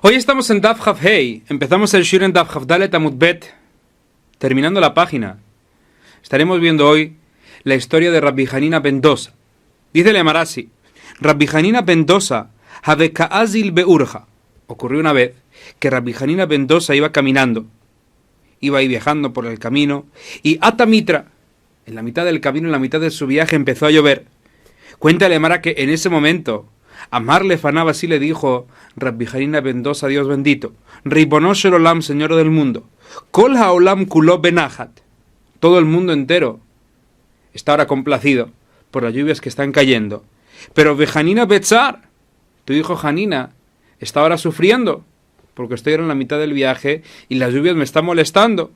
Hoy estamos en Daf Hav Hei. Empezamos el Shir en Daf Hav Dalet Amud Bet, terminando la página. Estaremos viendo hoy la historia de Rabbi Hanina ben Dosa. Dice el Emarasi: Rabbi Hanina ben Dosa have ka'azil beurja. Ocurrió una vez que Rabbi Hanina ben Dosa iba caminando, iba ahí viajando por el camino, y Atamitra, en la mitad del camino, en la mitad de su viaje, empezó a llover. Cuenta el Emara que en ese momento Amar Lefanab así le dijo Rabbi Hanina ben Dosa, Dios bendito: Ribono shel olam, Señor del mundo, Kol haolam kulo benahat, todo el mundo entero está ahora complacido por las lluvias que están cayendo, pero Behanina betzar, tu hijo Hanina está ahora sufriendo porque estoy ahora en la mitad del viaje y las lluvias me están molestando.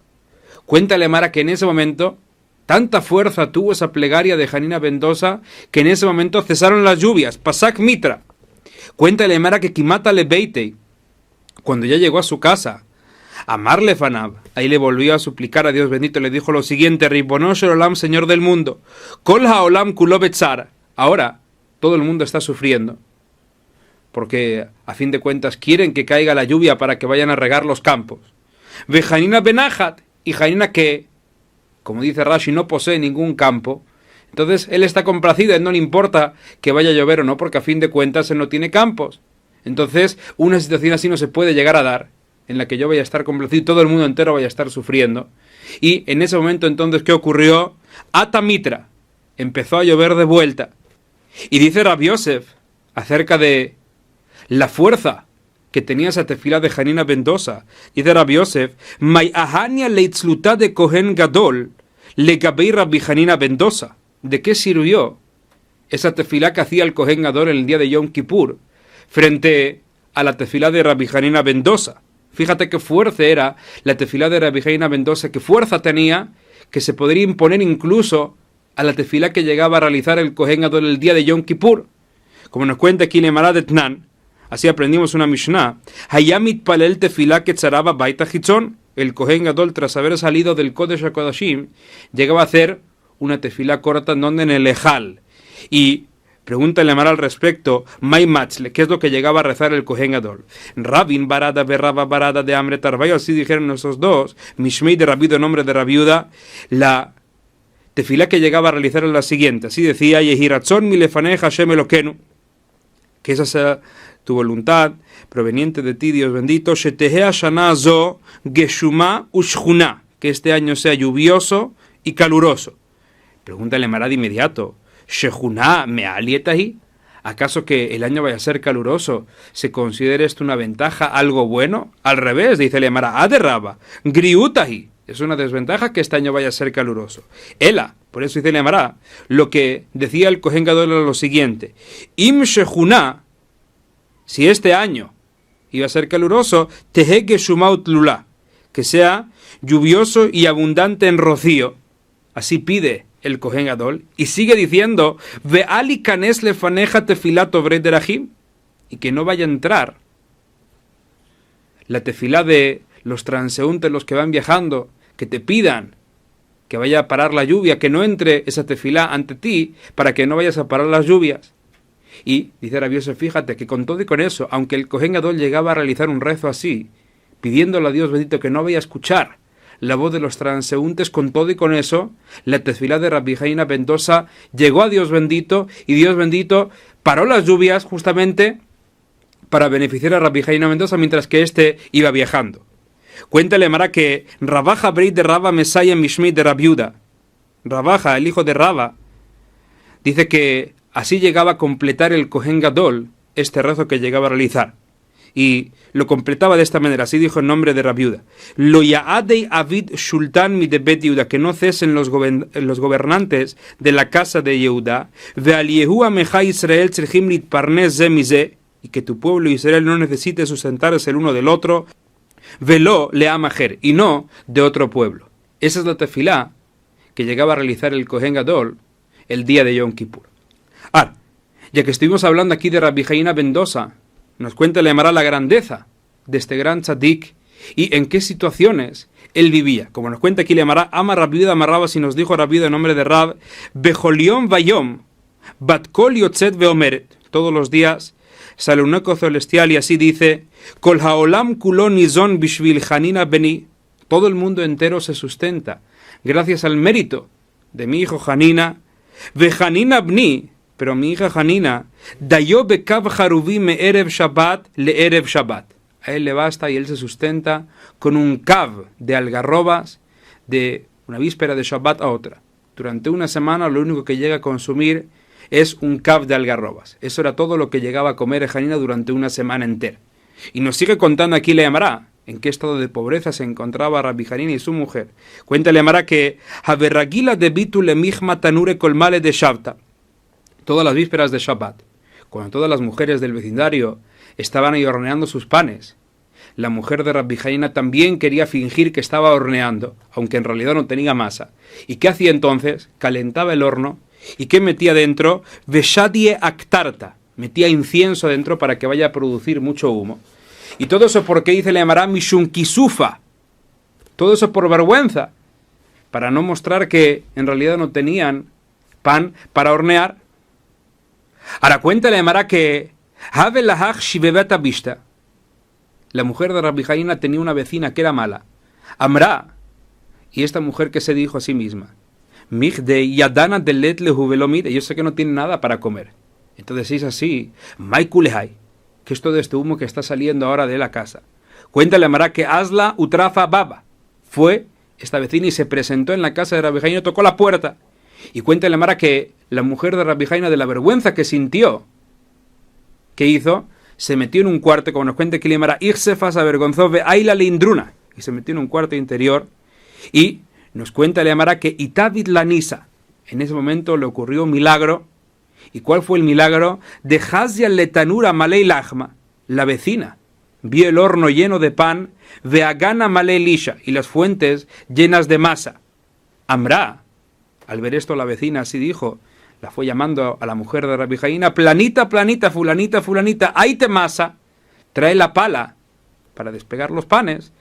Cuéntale, Mara, que en ese momento tanta fuerza tuvo esa plegaria de Hanina ben Dosa que en ese momento cesaron las lluvias. Pasak Mitra. Cuéntale, Mara, que Kimata le Beitei, cuando ya llegó a su casa, Amar Lefanab, ahí le volvió a suplicar a Dios bendito, le dijo lo siguiente: Ribono shel olam, Señor del mundo, Kol haolam kulo betzar. Ahora todo el mundo está sufriendo porque a fin de cuentas quieren que caiga la lluvia para que vayan a regar los campos. Ve Hanina benahat, y Hanina, que, como dice Rashi, no posee ningún campo, entonces él está complacido, él no le importa que vaya a llover o no, porque a fin de cuentas él no tiene campos. Entonces una situación así no se puede llegar a dar, en la que yo vaya a estar complacido y todo el mundo entero vaya a estar sufriendo. Y en ese momento entonces, ¿qué ocurrió? Atamitra, empezó a llover de vuelta. Y dice Rabbi Yosef acerca de la fuerza que tenía esa tefila de Hanina ben Dosa. Dice Rabbi Yosef: May ahania leitzluta de Kohen Gadol legabei Rabbi Hanina ben Dosa. ¿De qué sirvió esa tefila que hacía el Kohen Gadol en el día de Yom Kippur frente a la tefila de Rabbi Hanina ben Dosa? Fíjate qué fuerza era la tefila de Rabbi Hanina ben Dosa, qué fuerza tenía, que se podría imponer incluso a la tefila que llegaba a realizar el Kohen Gadol el día de Yom Kippur. Como nos cuenta aquí en Emara de Tnan, así aprendimos una Mishnah: Hayamit palel tefila que tzaraba baita hitzon. El Kohen Gadol, tras haber salido del Kodesh HaKodashim, llegaba a hacer una tefila corta en donde, en el Ejal. Y pregunta el Emara al respecto: May machle, ¿qué es lo que llegaba a rezar el Kohen Gadol? Rabin barada berraba barada de hambre tarbayo. Así dijeron esos dos. Mishmei de Rabbi, de nombre de Rabiuda. La tefila que llegaba a realizar es la siguiente. Así decía: Yehiratzon milefanei Hashem Elokenu, que esa sea tu voluntad proveniente de ti, Dios bendito. Shetehea shana zo geshuma ushchuna, que este año sea lluvioso y caluroso. Pregúntale Marad de inmediato: Shechuna mealietahi, ¿acaso que el año vaya a ser caluroso se considera esto una ventaja, algo bueno? Al revés, dice el Emara: Aderraba griutahi, es una desventaja que este año vaya a ser caluroso. Ela, por eso dice el Emara, lo que decía el Kohen Gadol era lo siguiente: Im shechuna, si este año iba a ser caluroso, tehege shumaut lula, que sea lluvioso y abundante en rocío. Así pide el Kohen Gadol, y sigue diciendo: Ve'ali kanes lefaneja tefilat ovrei derajim, y que no vaya a entrar la tefilá de los transeúntes, los que van viajando, que te pidan que vaya a parar la lluvia, que no entre esa tefilá ante ti para que no vayas a parar las lluvias. Y dice Rabbi Yosef, fíjate que con todo y con eso, aunque el Kohen Gadol llegaba a realizar un rezo así, pidiéndole a Dios bendito que no vaya a escuchar la voz de los transeúntes, con todo y con eso, la tefilá de Rabbi Hanina ben Dosa llegó a Dios bendito, y Dios bendito paró las lluvias justamente para beneficiar a Rabbi Hanina ben Dosa mientras que éste iba viajando. Cuéntale, Mara, que Rabaja Breit de Raba Mesaya Mishmi de Rabiuda, Rabaja, el hijo de Raba, dice que así llegaba a completar el Kohen Gadol este rezo que llegaba a realizar. Y lo completaba de esta manera, así dijo en nombre de Rabiuda: Lo yaadei avid shultan mi de bet Yehuda, que no cesen los gobernantes de la casa de Yehuda, ve'al Yehu ameja Israel tzrichim litparnes ze mize, y que tu pueblo Israel no necesite sustentarse el uno del otro, velo le amajer, y no de otro pueblo. Esa es la tefilá que llegaba a realizar el Kohen Gadol el día de Yom Kippur. Ya que estuvimos hablando aquí de Rabbi Hanina ben Dosa, nos cuenta el Emara la grandeza de este gran tzadik y en qué situaciones él vivía. Como nos cuenta aquí el Emara, ama Rabiuda amarraba, si nos dijo Rabiuda en nombre de Rab: Bejoliom vayom bat kol yotzet veomeret, todos los días sale un eco celestial y así dice: Kol haolam kulo nizon bishvil Hanina beni. Todo el mundo entero se sustenta gracias al mérito de mi hijo Hanina. Ve Hanina bni, pero mi hija Hanina, dayo bekav haruvi me erev Shabbat le erev Shabbat. A él le basta y él se sustenta con un kav de algarrobas de una víspera de Shabbat a otra. Durante una semana lo único que llega a consumir es un kav de algarrobas. Eso era todo lo que llegaba a comer Hanina durante una semana entera. Y nos sigue contando aquí la Emara en qué estado de pobreza se encontraba Rabbi Hanina y su mujer. Cuenta la Emara que Haveragila de bitul emihma tanure colmale de Shabta. Todas las vísperas de Shabbat, cuando todas las mujeres del vecindario estaban ahí horneando sus panes, la mujer de Rabbi Hanina también quería fingir que estaba horneando, aunque en realidad no tenía masa. ¿Y qué hacía entonces? Calentaba el horno. ¿Y qué metía dentro? Veshadie actarta. Metía incienso dentro para que vaya a producir mucho humo. Y todo eso porque dice la Emara Mishun Kisufa. Todo eso por vergüenza. Para no mostrar que en realidad no tenían pan para hornear. Ahora cuenta la Emara que Havelahach Shivebeta Bishta. La mujer de Rabbi Hanina tenía una vecina que era mala, Amra, y esta mujer que se dijo a sí misma: Mij de Yadana de Letle Juvelomide, yo sé que no tiene nada para comer. Entonces, si es así, Maikulehai, que es todo este humo que está saliendo ahora de la casa. Cuéntale a Amra que Asla Utrafa Baba fue esta vecina y se presentó en la casa de Rabbi Hanina, tocó la puerta. Y cuéntale a Amra que la mujer de Rabbi Hanina, de la vergüenza que sintió, ¿qué hizo? Se metió en un cuarto, como nos cuenta que le llamará Irsefas avergonzó ve Aila Lindruna, y se metió en un cuarto interior, y nos cuenta le llamará que Itavid Lanisa, en ese momento le ocurrió un milagro. ¿Y cuál fue el milagro? De Hazia Letanura Malei Lachma, la vecina vio el horno lleno de pan, ve Agana Malei Lisha, y las fuentes llenas de masa. Amra, al ver esto la vecina así dijo, la fue llamando a la mujer de Rabbi Hanina: planita, planita, fulanita, fulanita, ahí te masa, trae la pala para despegar los panes.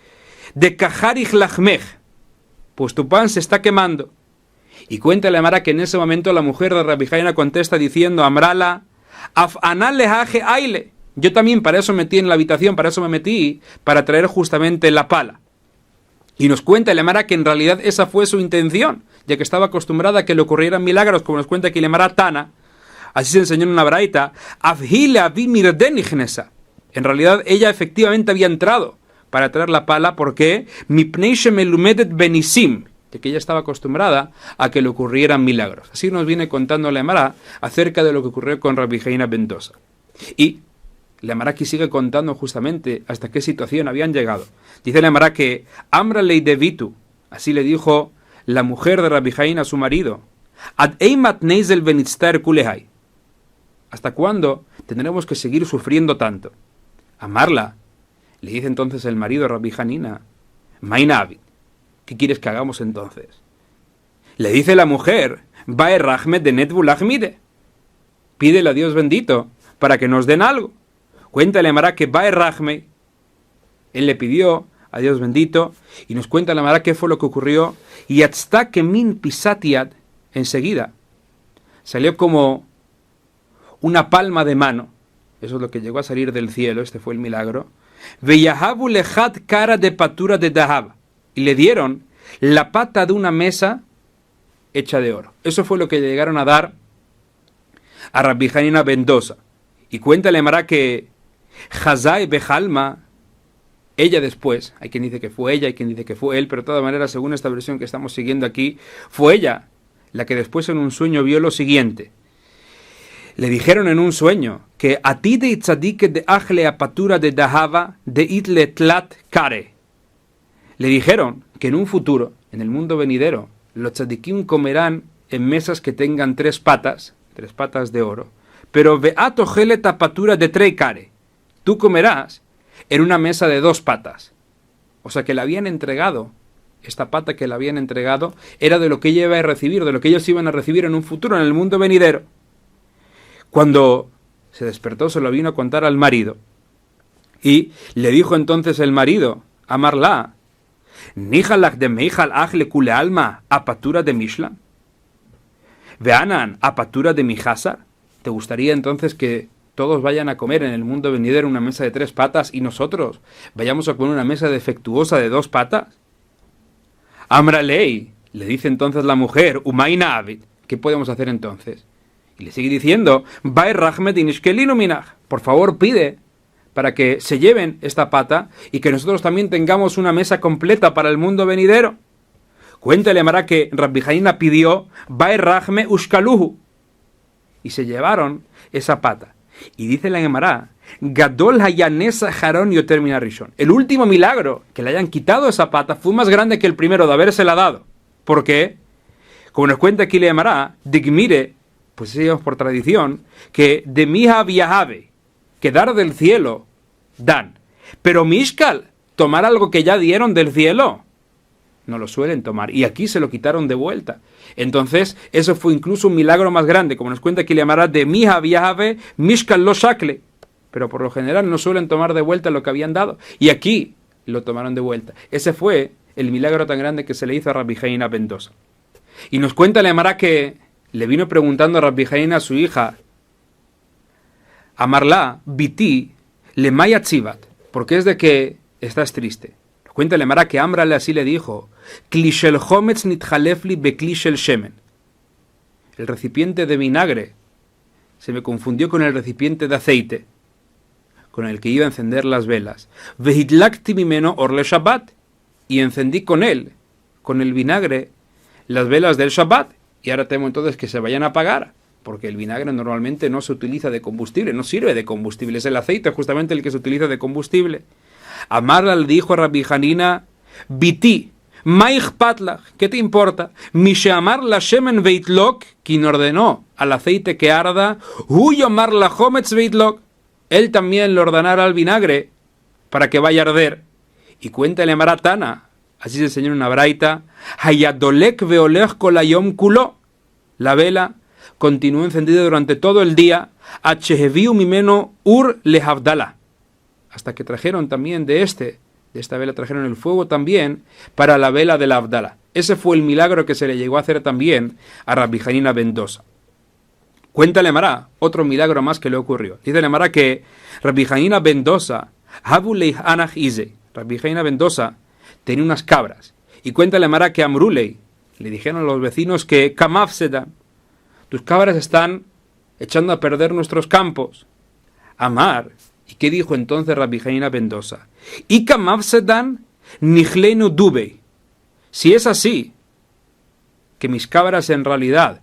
De kajarich lachmej, pues tu pan se está quemando. Y cuenta la Emara que en ese momento la mujer de Rabbi Hanina contesta diciendo: Amrala, af anal lehaje aile. Yo también para eso metí en la habitación, para eso me metí, para traer justamente la pala. Y nos cuenta la Emara que en realidad esa fue su intención, ya que estaba acostumbrada a que le ocurrieran milagros, como nos cuenta aquí la Emara Tana. Así se enseñó en una braita. En realidad ella efectivamente había entrado para traer la pala, porque ya que ella estaba acostumbrada a que le ocurrieran milagros. Así nos viene contando la Emara acerca de lo que ocurrió con Rabbi Hanina ben Dosa. Y la Emara aquí sigue contando justamente hasta qué situación habían llegado. Dice la Emara que Amra lei devitu, así le dijo la mujer de Rabbi Hanina a su marido: Ad eimat neizel benitztar kulehai. ¿Hasta cuándo tendremos que seguir sufriendo tanto? Amarla, le dice entonces el marido de Rabbi Hanina: Mainavid, ¿qué quieres que hagamos entonces? Le dice la mujer: Bae Rahmet de Netbulachmide, pídele a Dios bendito para que nos den algo. Cuéntale a Emara que Bae Rahme, él le pidió a Dios bendito, y nos cuenta la Emara qué fue lo que ocurrió. Y hasta que min pisatiad, enseguida salió como una palma de mano. Eso es lo que llegó a salir del cielo, este fue el milagro. Veyahabu lejat cara de patura de dahab, y le dieron la pata de una mesa hecha de oro. Eso fue lo que llegaron a dar a Rabbi Hanina ben Dosa. Y cuenta la Emara que Hazai Bejalma, ella después, hay quien dice que fue ella, hay quien dice que fue él, pero de todas maneras, según esta versión que estamos siguiendo aquí, fue ella la que después en un sueño vio lo siguiente. Le dijeron en un sueño que a ti de itzadike de ajle apatura de dahava de itle tlat kare. Le dijeron que en un futuro, en el mundo venidero, los tzadikim comerán en mesas que tengan tres patas de oro, pero veato gele tapatura de trei kare. Tú comerás en una mesa de 2 patas. O sea que le habían entregado, esta pata que le habían entregado, era de lo que ella iba a recibir, de lo que ellos iban a recibir en un futuro, en el mundo venidero. Cuando se despertó, se lo vino a contar al marido. Y le dijo entonces el marido, Amarla, Nijalach de Meijal Ajle Kule Alma, apatura de Mishlan. Veanan, apatura de Mijasar. ¿Te gustaría entonces que todos vayan a comer en el mundo venidero una mesa de 3 patas y nosotros vayamos a comer una mesa defectuosa de 2 patas? Amra ley, le dice entonces la mujer, Umayna Abid, ¿qué podemos hacer entonces? Y le sigue diciendo, Bai Rahmet Inishkelinu Minach, por favor pide para que se lleven esta pata y que nosotros también tengamos una mesa completa para el mundo venidero. Cuéntale Mará que Rabbi Hanina pidió Bai Rahme Ushkaluhu y se llevaron esa pata. Y dice la Gemara, Gadol Hayanesa Haron Yoter Min Harishon. El último milagro, que le hayan quitado esa pata, fue más grande que el primero de habérsela dado. ¿Por qué? Como nos cuenta aquí la Gemara, Digmire, pues decíamos por tradición, que de Miha Viajabe, que dar del cielo, dan. Pero Mishkal, tomar algo que ya dieron del cielo, no lo suelen tomar. Y aquí se lo quitaron de vuelta. Entonces, eso fue incluso un milagro más grande. Como nos cuenta aquí la Gemara, de Miha Viajabe, Mishkal lo shakle. Pero por lo general no suelen tomar de vuelta lo que habían dado. Y aquí lo tomaron de vuelta. Ese fue el milagro tan grande que se le hizo a Rabbi Hanina ben Dosa. Y nos cuenta la Gemara que le vino preguntando a Rabbi Hanina a su hija, Amarla, Biti, le maya tzivat, porque es de que estás triste. Cuenta la Gemara que Amrale así le dijo, Klishel hometz nitjalefli beklishel shemen. El recipiente de vinagre se me confundió con el recipiente de aceite, con el que iba a encender las velas. Vehidlakti mimeno orle Shabbat. Y encendí con él, con el vinagre, las velas del Shabbat. Y ahora temo entonces que se vayan a apagar, porque el vinagre normalmente no se utiliza de combustible, no sirve de combustible. Es el aceite justamente el que se utiliza de combustible. Amarla le dijo a Rabbi Hanina, Biti, Maich Patlach, ¿qué te importa? Mishe amar la Shemen Veitlok, quien ordenó al aceite que arda, Huyo amar la Hometz Veitlok, él también le ordenará al vinagre para que vaya a arder. Y cuéntale Maratana, así se enseñó en una braita, Hayadolek veolech kolayom kulo, la vela continuó encendida durante todo el día, Acheheviu mimeno ur lehavdala, hasta que trajeron también de esta vela trajeron el fuego también para la vela de la Abdala. Ese fue el milagro que se le llegó a hacer también a Rabbi Hanina ben Dosa. Cuéntale Mará, otro milagro más que le ocurrió. Dice Mará que Rabbi Hanina ben Dosa, Habu leih anach ize, Rabbi Hanina ben Dosa tenía unas cabras. Y cuéntale Mará que Amrulei, le dijeron a los vecinos que Kamafsedan, tus cabras están echando a perder nuestros campos. Amar, ¿y qué dijo entonces Rabbi Hanina ben Dosa? Ika mafsedan nichlenu dubei. Si es así, que mis cabras en realidad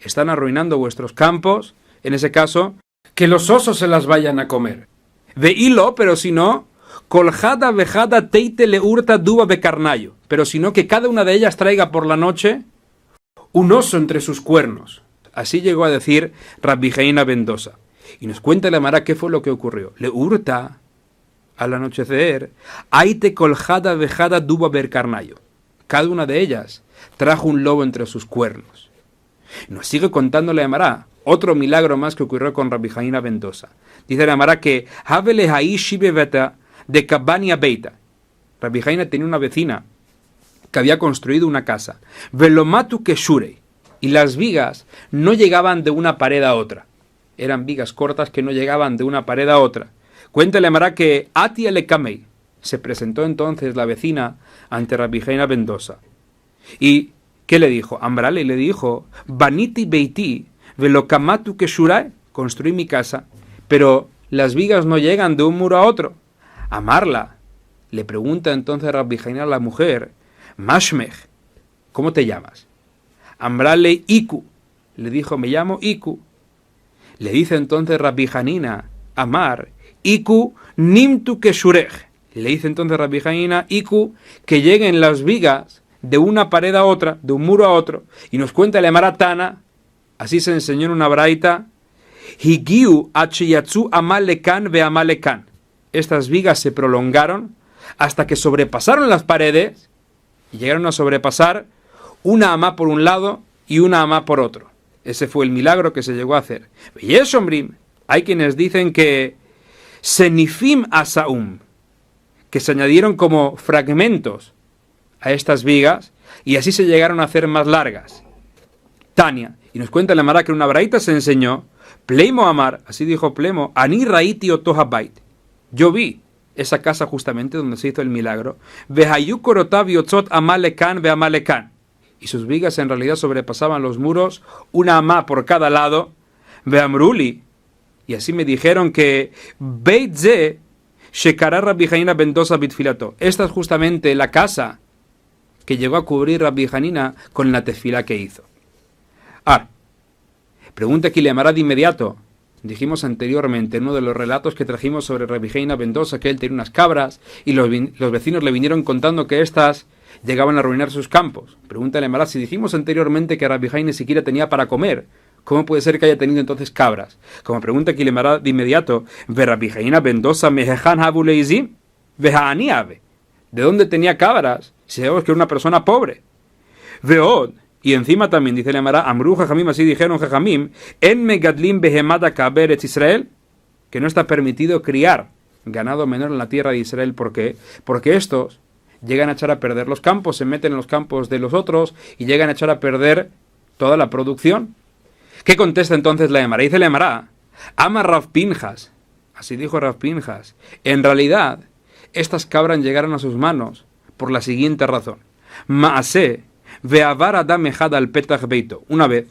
están arruinando vuestros campos, en ese caso, que los osos se las vayan a comer. Ve hilo, pero si no, koljada vejada teite le hurta duba becarnayo. Pero si no, que cada una de ellas traiga por la noche un oso entre sus cuernos. Así llegó a decir Rabbi Hanina ben Dosa. Y nos cuenta la Mara qué fue lo que ocurrió. Le hurta, al anochecer, aite koljada vejada duba becarnayo. Cada una de ellas trajo un lobo entre sus cuernos. Nos sigue contando la Mara otro milagro más que ocurrió con Rabbi Hanina ben Dosa. Dice la Mara que Havele hai shibe veta de Kabania Beita. Rabbi Hanina tenía una vecina que había construido una casa. Velomatu keshurei. Y las vigas no llegaban de una pared a otra. Eran vigas cortas que no llegaban de una pared a otra. Cuéntale Mará que Atia le Kamei. Se presentó entonces la vecina ante Rabbi Hanina ben Dosa. ¿Y qué le dijo? Ambrale le dijo, Baniti beiti velokamatu keshurae. Construí mi casa, pero las vigas no llegan de un muro a otro. Amarla. Le pregunta entonces Rabbi Hanina a la mujer, Mashmech, ¿cómo te llamas? Ambrale Iku. Le dijo, me llamo Iku. Le dice entonces Rabbi Hanina, Amar, Iku nimtu keshurech. Le dice entonces Rabbi Hanina, Iku, que lleguen las vigas de una pared a otra, de un muro a otro. Y nos cuenta el Emaratana, así se enseñó en una braita, Higiu achiyatsu amalekan ve amalekan. Estas vigas se prolongaron hasta que sobrepasaron las paredes y llegaron a sobrepasar una amá por un lado y una amá por otro. Ese fue el milagro que se llegó a hacer. Y es sombrim. Hay quienes dicen que senifim asaum, que se añadieron como fragmentos a estas vigas y así se llegaron a hacer más largas. Tania, y nos cuenta la Mara que en una braita se enseñó, Pleimo Amar, así dijo Plemo, Ani Raiti Otohabait. Yo vi esa casa justamente donde se hizo el milagro. Vehayu Korotav Yotzot Amalekan ve Amalekan. Y sus vigas en realidad sobrepasaban los muros, una amá por cada lado. Veamruli. Y así me dijeron que Beit Ze Shekara Rabbi Hanina ben Dosa bitfilato. Esta es justamente la casa que llegó a cubrir Rabbi Hanina con la tefila que hizo. Pregunta aquí Lemara de inmediato. Dijimos anteriormente en uno de los relatos que trajimos sobre Rabbi Hanina ben Dosa que él tenía unas cabras y los vecinos le vinieron contando que éstas llegaban a arruinar sus campos. Pregunta Lemara, si dijimos anteriormente que Rabbi Hanina ni siquiera tenía para comer, ¿cómo puede ser que haya tenido entonces cabras? Como pregunta aquí Lemara de inmediato, ¿Ve Rabbi Hanina ben Dosa mehejan habu leizim? Vehaani ave. ¿De dónde tenía cabras? Si sabemos que era una persona pobre. Veod. Y encima también, dice Lemara, Amru Jajamim, así dijeron Jajamim, en Megadlim Behemada Kaberetz Israel, que no está permitido criar ganado menor en la tierra de Israel. ¿Por qué? Porque estos llegan a echar a perder los campos, se meten en los campos de los otros y llegan a echar a perder toda la producción. ¿Qué contesta entonces la Lemara? Dice Lemara, Ama Rav Pinjas, así dijo Rav Pinjas, en realidad estas cabras llegaron a sus manos por la siguiente razón. Maase ve'avar adam echad al petach beito. Una vez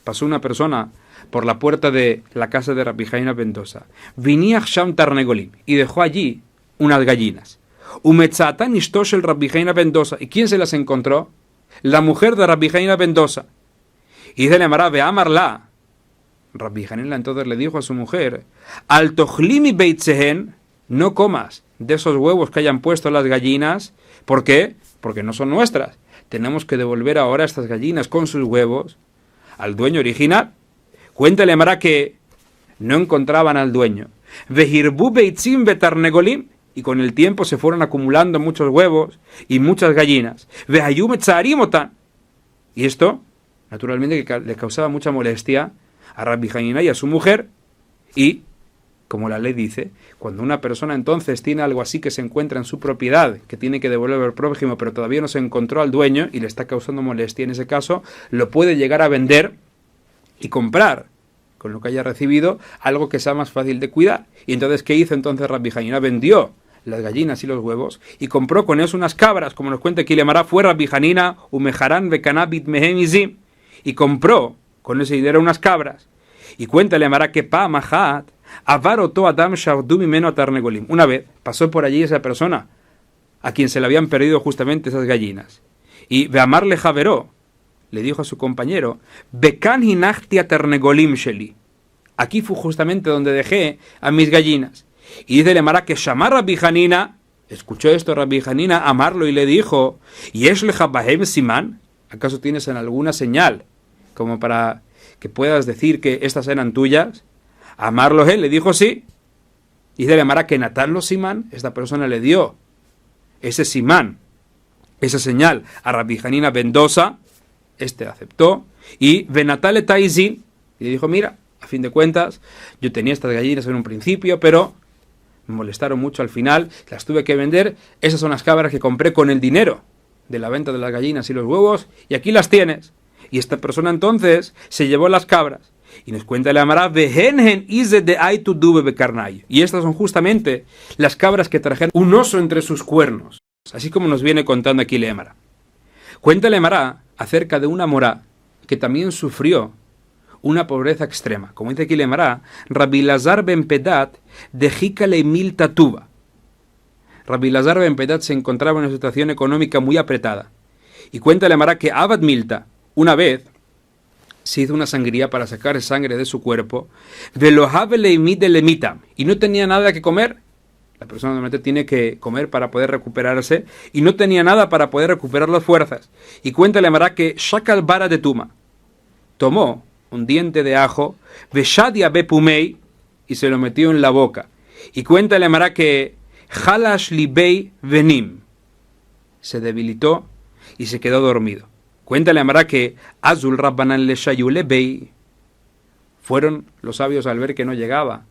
pasó una persona por la puerta de la casa de Rabbi Hanina ben Dosa. Viniach sham tarnegolim, y dejó allí unas gallinas. Umetzatan ishtosh el Rabbi Hanina ben Dosa. ¿Y quién se las encontró? La mujer de Rabbi Hanina ben Dosa. Y dice Lemara, ve'amarla. Rabbi Hanina entonces le dijo a su mujer, al tojlimi beitzehen, no comas de esos huevos que hayan puesto las gallinas. ¿Por qué? Porque no son nuestras. Tenemos que devolver ahora estas gallinas con sus huevos al dueño original. Cuenta Lemara que no encontraban al dueño. Vehirbu beitzim betarnegolim. Y con el tiempo se fueron acumulando muchos huevos y muchas gallinas. Vehayu metzarim otan. Y esto, naturalmente, que le causaba mucha molestia a Rabbi Hanina y a su mujer. Y, como la ley dice, cuando una persona entonces tiene algo así que se encuentra en su propiedad, que tiene que devolver al prójimo, pero todavía no se encontró al dueño y le está causando molestia, en ese caso, lo puede llegar a vender y comprar, con lo que haya recibido, algo que sea más fácil de cuidar. Y entonces, ¿qué hizo entonces Rabbi Hanina? Vendió las gallinas y los huevos y compró con eso unas cabras, como nos cuenta aquí Lemara, fue Rabbi Hanina umeharán bekanabit mehemizim, y compró con ese dinero unas cabras. Y cuenta Lemara que pa mahat avaroto adam shardu mimeno atarnegolim. Una vez pasó por allí esa persona a quien se le habían perdido justamente esas gallinas. Y veamarle javeró, le dijo a su compañero, bekan hinachti atarnegolim sheli. Aquí fue justamente donde dejé a mis gallinas. Y dice Lemara que Shamar Rabbi Hanina, escuchó esto Rabbi Hanina, amarlo y le dijo, Yesh lecha bahem siman, ¿acaso tienes en alguna señal como para que puedas decir que estas eran tuyas? Amarlo él, le dijo sí. Y dice Lemara que Natán lo simán, esta persona le dio ese simán, esa señal a Rabbi Hanina ben Dosa, este aceptó, y Benatale Taizin, y le dijo, mira, a fin de cuentas, yo tenía estas gallinas en un principio, pero me molestaron mucho al final, las tuve que vender, esas son las cabras que compré con el dinero de la venta de las gallinas y los huevos, y aquí las tienes. Y esta persona entonces se llevó las cabras. Y nos cuenta la Amara, y estas son justamente las cabras que trajeron un oso entre sus cuernos. Así como nos viene contando aquí Lemara. Cuenta Lemara acerca de una morá que también sufrió una pobreza extrema. Como dice aquí Lemara, Rabbi Lazar ben Pedat de Jikale mil tatuba. Rabbi Lazar ben Pedat se encontraba en una situación económica muy apretada. Y cuenta Lemara que Abad Milta, una vez, se hizo una sangría para sacar sangre de su cuerpo, y no tenía nada que comer. La persona normalmente tiene que comer para poder recuperarse, y no tenía nada para poder recuperar las fuerzas. Y cuenta Lemara que Shakal Bara de Tuma tomó un diente de ajo, Veshadia Bepumei, y se lo metió en la boca. Y cuenta Lemara que Halash Libei Venim se debilitó y se quedó dormido. Cuéntale a Mara que Azul Rabbanan le Shayule Bey. Fueron los sabios al ver que no llegaba.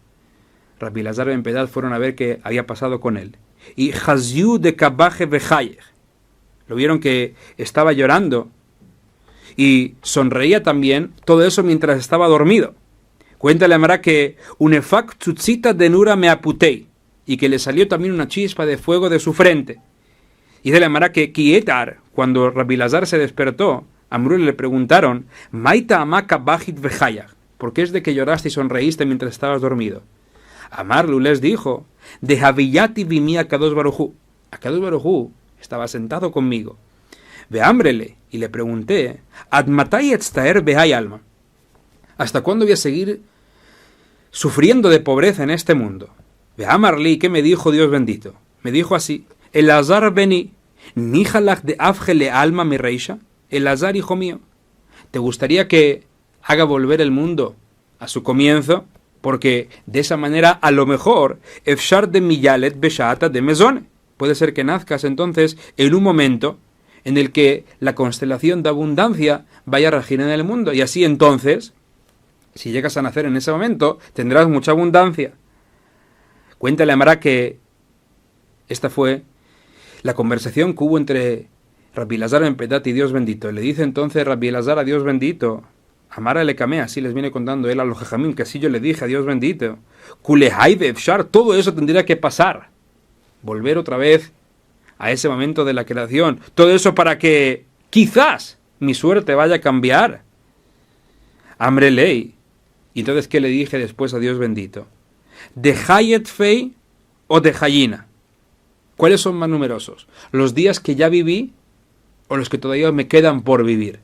Rabbi Lazar ben Pedat fueron a ver qué había pasado con él. Y Haziu de Kabaje Bejayeh. Lo vieron que estaba llorando y sonreía también, todo eso mientras estaba dormido. Cuenta la Gemara que unefak tzutzita de nura me aputei, y que le salió también una chispa de fuego de su frente. Y de la Gemara que Kietar, cuando Rabbi Lazar se despertó, a Amrul le preguntaron, Maita amaka bajit vejayach, ¿por qué es de que lloraste y sonreíste mientras estabas dormido? Amarlu les dijo, de Javillati vimía Kadosh Barujú. A Kadosh Barujú estaba sentado conmigo. Ve hambrele, y le pregunté, Admatai etztaer behai alma. ¿Hasta cuándo voy a seguir sufriendo de pobreza en este mundo? Ve amarli, ¿qué me dijo Dios bendito? Me dijo así, Elazar beni, nijalach de afgele alma mi reisha. Elazar, hijo mío, ¿te gustaría que haga volver el mundo a su comienzo? Porque de esa manera, a lo mejor, efshar de miyalet beshaata de mesone. Puede ser que nazcas entonces en un momento en el que la constelación de abundancia vaya a regir en el mundo. Y así entonces, si llegas a nacer en ese momento, tendrás mucha abundancia. Cuenta la Gemara que esta fue la conversación que hubo entre Rabbi Elazar ben Pedat y Dios bendito. Le dice entonces Rabbi Elazar a Dios bendito, Amara le camé, así les viene contando él a los jajamim, que así yo le dije a Dios bendito, Kulehai befshar, todo eso tendría que pasar. Volver otra vez a ese momento de la creación. Todo eso para que quizás mi suerte vaya a cambiar. Amre ley. Y entonces, ¿qué le dije después a Dios bendito? ¿De Hayet Fei o de Hayina? ¿Cuáles son más numerosos? ¿Los días que ya viví o los que todavía me quedan por vivir?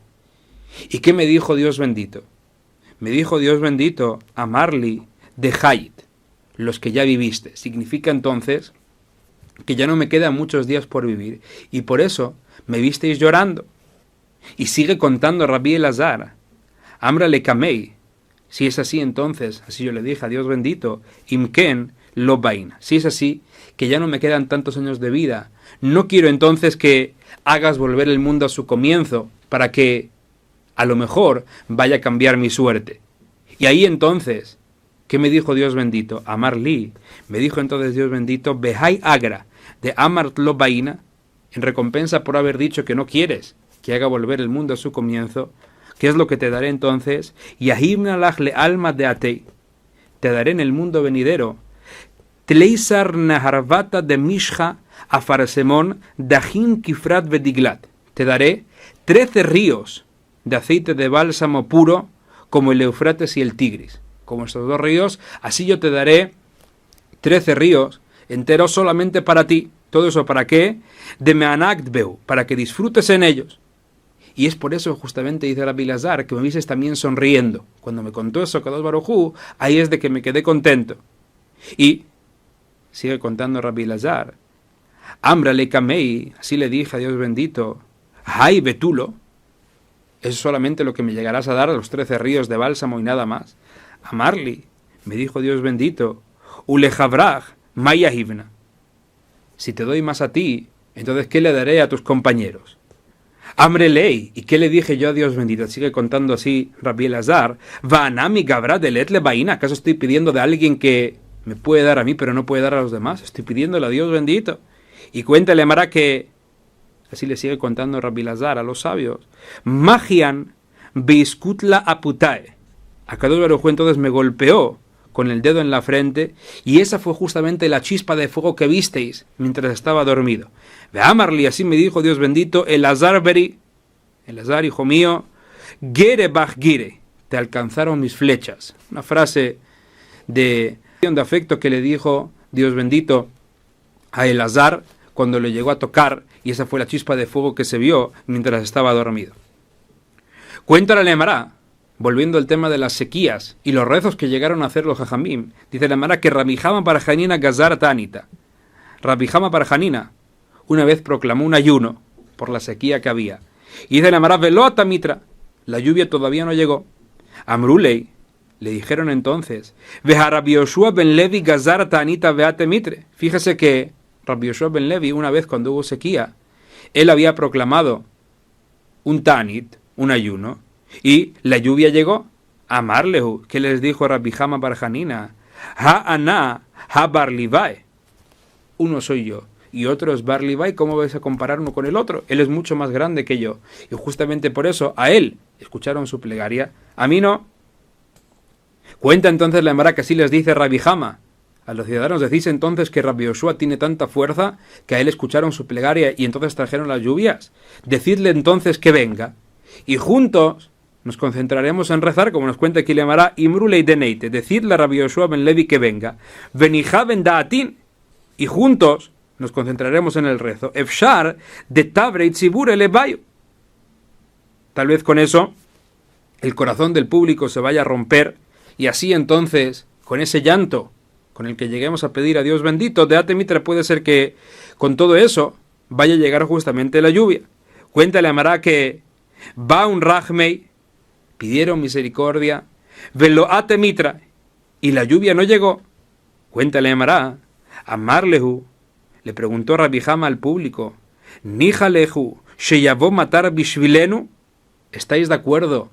¿Y qué me dijo Dios bendito? Me dijo Dios bendito, amarli de Hayit, los que ya viviste. Significa entonces que ya no me quedan muchos días por vivir y por eso me visteis llorando. Y sigue contando Rabbi Elazar, Amra le kamei. Si es así entonces, así yo le dije a Dios bendito, imken lo bain. Si es así, que ya no me quedan tantos años de vida, no quiero entonces que hagas volver el mundo a su comienzo para que a lo mejor vaya a cambiar mi suerte. Y ahí entonces, ¿qué me dijo Dios bendito? Amar li. Me dijo entonces Dios bendito, Behai agra, de Amar lo baina, en recompensa por haber dicho que no quieres que haga volver el mundo a su comienzo. ¿Qué es lo que te daré entonces? Yahimnalach le alma de atei. Te daré en el mundo venidero. Tleisar naharvata de mishja afarsemón dajin kifrat vediglat. Te daré 13 ríos de aceite de bálsamo puro como el Eufrates y el Tigris. Como estos dos ríos, así yo te daré 13 ríos enteros solamente para ti. ¿Todo eso para qué? De meanaktbeu, para que disfrutes en ellos. Y es por eso justamente dice Rabbi Elazar que me viste también sonriendo. Cuando me contó eso Kadosh Barujú, ahí es de que me quedé contento. Y sigue contando Rabbi Elazar, Amra le kamei, así le dije a Dios bendito, Hay betulo, eso es solamente lo que me llegarás a dar, los 13 ríos de bálsamo y nada más. Amarli, me dijo Dios bendito, Ulejavraj, maya hivna. Si te doy más a ti, entonces ¿qué le daré a tus compañeros? Amre ley, ¿y qué le dije yo a Dios bendito? Sigue contando así Rabbi Elazar, Vanami gabra de letle baina, ¿acaso estoy pidiendo de alguien que me puede dar a mí pero no puede dar a los demás? Estoy pidiéndole a Dios bendito. Y cuéntale Mara que, así le sigue contando Rabbi Elazar a los sabios, Magian biskutla aputae. A Kadosh Baruj Hu entonces me golpeó con el dedo en la frente, y esa fue justamente la chispa de fuego que visteis mientras estaba dormido. Ve amarli, así me dijo Dios bendito, Elazar beri, Elazar, hijo mío, gere bach gire, te alcanzaron mis flechas. Una frase de afecto que le dijo Dios bendito a Elazar cuando le llegó a tocar, y esa fue la chispa de fuego que se vio mientras estaba dormido. Cuenta la Gemara, volviendo al tema de las sequías y los rezos que llegaron a hacer los jajamim, dice la Gemara que Rabbi Jama bar Hanina gazar tanita. Rabbi Jama bar Hanina una vez proclamó un ayuno por la sequía que había. Y dice la Gemara, velota mitra, la lluvia todavía no llegó. Amrulei, le dijeron entonces, veja Rabbi Yoshua ben Levi gazar tanita veate mitre. Fíjese que Rabbi Yoshua ben Levi, una vez cuando hubo sequía, él había proclamado un tanit, un ayuno, y la lluvia llegó. Amarlehu, que les dijo Rabbi Jama bar Hanina, ha ana, ha bar Livai. Uno soy yo y otro es bar Livai. ¿Cómo vais a comparar uno con el otro? Él es mucho más grande que yo. Y justamente por eso a él escucharon su plegaria, a mí no. Cuenta entonces la Emara que así les dice Rabbi Jama. A los ciudadanos decís entonces que Rabbi Yoshua tiene tanta fuerza que a él escucharon su plegaria y entonces trajeron las lluvias. Decidle entonces que venga y juntos nos concentraremos en rezar, como nos cuenta aquí la Emara, Imrulei Deneite, decidle a Rabbi Yoshua ben Levi que venga, Benijá ben Daatin, y juntos nos concentraremos en el rezo. Efshar de Tabre y Tzibur elevayo. Tal vez con eso el corazón del público se vaya a romper y así entonces, con ese llanto con el que lleguemos a pedir a Dios bendito, de Atemitra puede ser que con todo eso vaya a llegar justamente la lluvia. Cuéntale a Mará que va un Rajmei, pidieron misericordia, velo Atemitra, y la lluvia no llegó. Cuéntale a Mará, a Marlehu, le preguntó Rabbi Jama al público, Nijalehu, Sheyavó matar Bishvilenu, ¿estáis de acuerdo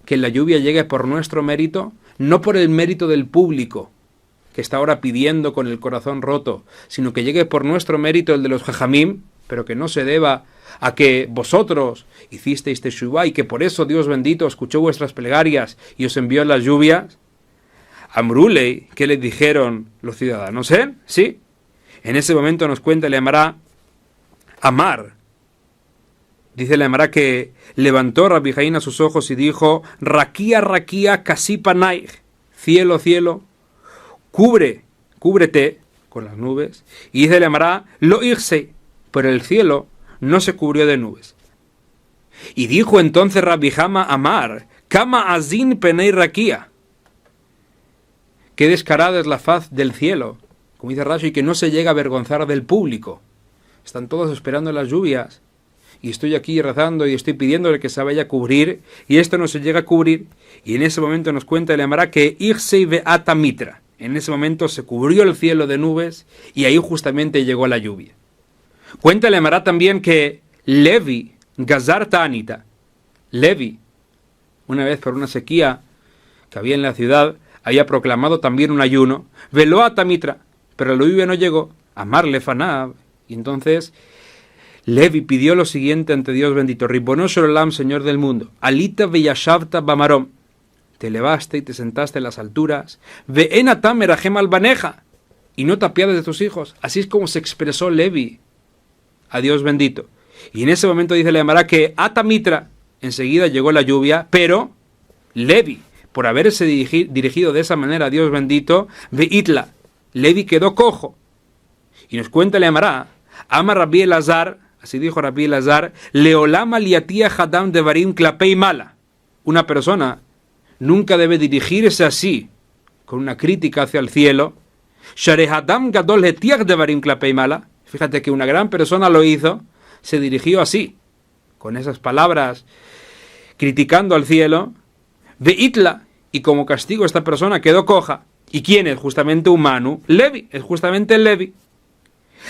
que la lluvia llegue por nuestro mérito? No por el mérito del público, que está ahora pidiendo con el corazón roto, sino que llegue por nuestro mérito el de los Jajamim, pero que no se deba a que vosotros hicisteis Teshuvá y que por eso Dios bendito escuchó vuestras plegarias y os envió las lluvias. Amrulei, ¿qué le dijeron los ciudadanos? Sí. En ese momento nos cuenta la Emara, Amar. Dice la Emara que levantó Rabbi Jaina sus ojos y dijo, Raquía, Raquía, Kasipanaig, cielo, cielo, cúbrete con las nubes. Y dice la Emara, Lo irse, pero el cielo no se cubrió de nubes. Y dijo entonces Rabbi Jama Amar, Kama azin penei Raquía. Qué descarada es la faz del cielo, como dice Rashi, que no se llega a avergonzar del público. Están todos esperando las lluvias. Y estoy aquí rezando y estoy pidiéndole que se vaya a cubrir, y esto no se llega a cubrir, y en ese momento nos cuenta el Emara que Irsei ve'ata mitra. En ese momento se cubrió el cielo de nubes, y ahí justamente llegó la lluvia. Cuenta el Emara también que Levi, Gazar Ta'anita, Levi, una vez por una sequía que había en la ciudad, había proclamado también un ayuno, Veloata mitra, pero la lluvia no llegó, Amar Lefanab, y entonces Levi pidió lo siguiente ante Dios bendito, Ribono Shel Olam, Señor del mundo, Alita veyashavta bamarom, te elevaste y te sentaste en las alturas, Ve'en atam merajem al baneja, y no te apiades de tus hijos. Así es como se expresó Levi a Dios bendito. Y en ese momento dice la Emara que Atamitra, enseguida llegó la lluvia, pero Levi, por haberse dirigido de esa manera a Dios bendito, Ve'itla, Levi quedó cojo. Y nos cuenta la Emara, Ama Rabbi Elazar, así dijo Rabbi Elazar, Leolama liatía hadam devarim klapei mala. Una persona nunca debe dirigirse así, con una crítica hacia el cielo. Share hadam gadol hetiach devarim klapei mala. Fíjate que una gran persona lo hizo, se dirigió así, con esas palabras, criticando al cielo. Veitla, y como castigo esta persona quedó coja. ¿Y quién es? Justamente humano. Levi, es justamente el Levi.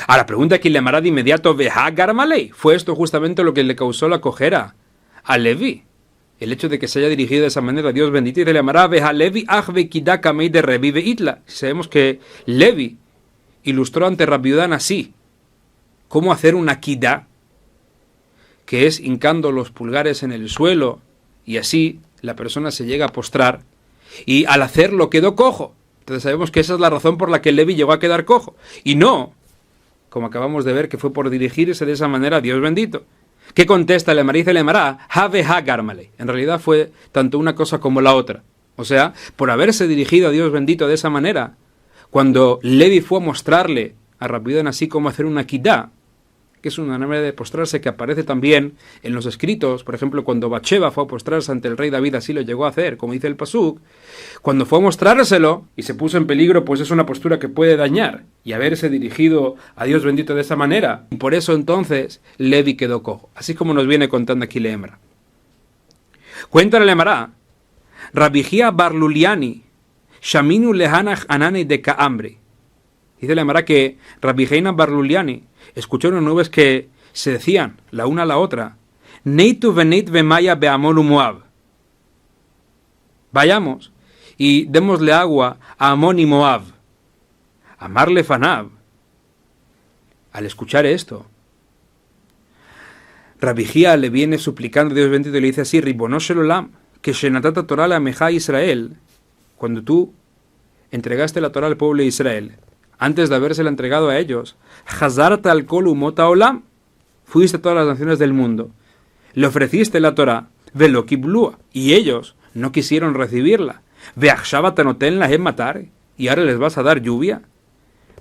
Ahora pregunta aquí le amará de inmediato, Vehagar Malei. Fue esto justamente lo que le causó la cojera a Levi. El hecho de que se haya dirigido de esa manera a Dios bendito, y le amará Veha Levi Achve Kidakamei de Revi Veitla. Sabemos que Levi ilustró ante Rabbi Udán así cómo hacer una kidá, que es hincando los pulgares en el suelo, y así la persona se llega a postrar, y al hacerlo quedó cojo. Entonces sabemos que esa es la razón por la que Levi llegó a quedar cojo, y no, como acabamos de ver, que fue por dirigirse de esa manera a Dios bendito. ¿Qué contesta el Emara? Dice el Emara, Have Hagarmale. En realidad fue tanto una cosa como la otra. O sea, por haberse dirigido a Dios bendito de esa manera, cuando Levi fue a mostrarle a Rabbi Udán así como hacer una kidá, que es una manera de postrarse que aparece también en los escritos, por ejemplo, cuando Bathsheba fue a postrarse ante el rey David, así lo llegó a hacer, como dice el Pasuk, cuando fue a mostrárselo y se puso en peligro, pues es una postura que puede dañar, y haberse dirigido a Dios bendito de esa manera, y por eso entonces Levi quedó cojo, así como nos viene contando aquí Leemra. Cuéntale Leemra, Rabijía Barluliani, Shaminu Lehanach Anani de Kaambre. Dice Leemra que Rabijía Barluliani escuchó unas nubes que se decían la una a la otra, Neitu venit vemaya beamol Moab. Vayamos y démosle agua a Amón y Moab. Amarle Fanab. Al escuchar esto, Rabijía le viene suplicando a Dios bendito y le dice así, Ribono Shel Olam, que Shenatata Torah la Ameja Israel. cuando tú entregaste la Torah al pueblo de Israel, antes de habérsela entregado a ellos, Hazarta al kol umot haolam, fuiste a todas las naciones del mundo, le ofreciste la Torah, velo kiblua, y ellos no quisieron recibirla, veachshava tanoten lahem matar, y ahora les vas a dar lluvia.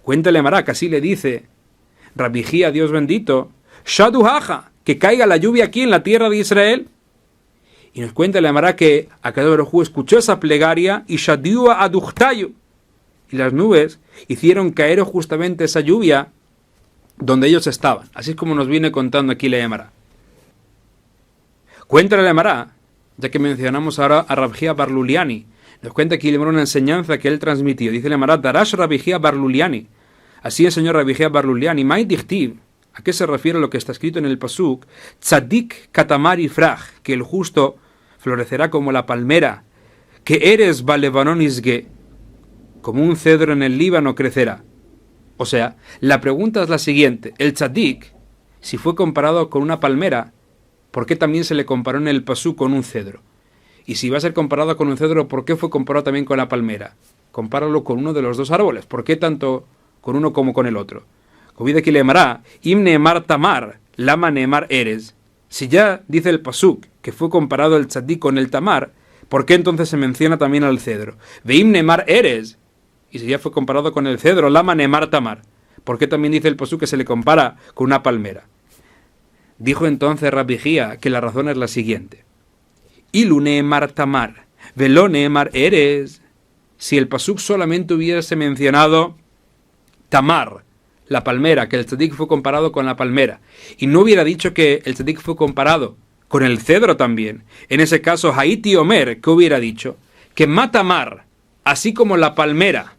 Cuéntale Mará, que así le dice Rabbi Hía, Dios bendito, Shadu haja, que caiga la lluvia aquí en la tierra de Israel. Y nos cuenta la Mará que Akadosh Baruj Hu escuchó esa plegaria y Shadiua aduchtayu, y las nubes hicieron caer justamente esa lluvia donde ellos estaban. Así es como nos viene contando aquí la Gemara. Cuéntale la Gemara, ya que mencionamos ahora a Rabbi Hía bar Luliani, nos cuenta aquí una enseñanza que él transmitió. Dice la Gemara, Darash Rabbi Hía bar Luliani. Así enseñó Rabbi Hía bar Luliani. Mai dichtiv. ¿A qué se refiere lo que está escrito en el pasuk? Tzadik katamar ifraj, que el justo florecerá como la palmera, que eres balebanon isge, como un cedro en el Líbano crecerá. O sea, la pregunta es la siguiente: el tzadik, si fue comparado con una palmera, ¿por qué también se le comparó en el pasuk con un cedro? Y si va a ser comparado con un cedro, ¿por qué fue comparado también con la palmera? Compáralo con uno de los dos árboles. ¿Por qué tanto con uno como con el otro? Como dice aquí Lemará, Im neemar tamar, lama neemar eres. Si ya dice el pasuk que fue comparado el tzadik con el tamar, ¿por qué entonces se menciona también al cedro? Veim neemar eres. Y si ya fue comparado con el cedro, lama neemar tamar, ¿por qué también dice el pasuk que se le compara con una palmera? Dijo entonces Rabbi Hía que la razón es la siguiente. Ilu neemar tamar, velo neemar eres. Si el pasuk solamente hubiese mencionado tamar, la palmera, que el tzadik fue comparado con la palmera, y no hubiera dicho que el tzadik fue comparado con el cedro también, en ese caso Haiti Omer, ¿qué hubiera dicho? Que matamar, así como la palmera,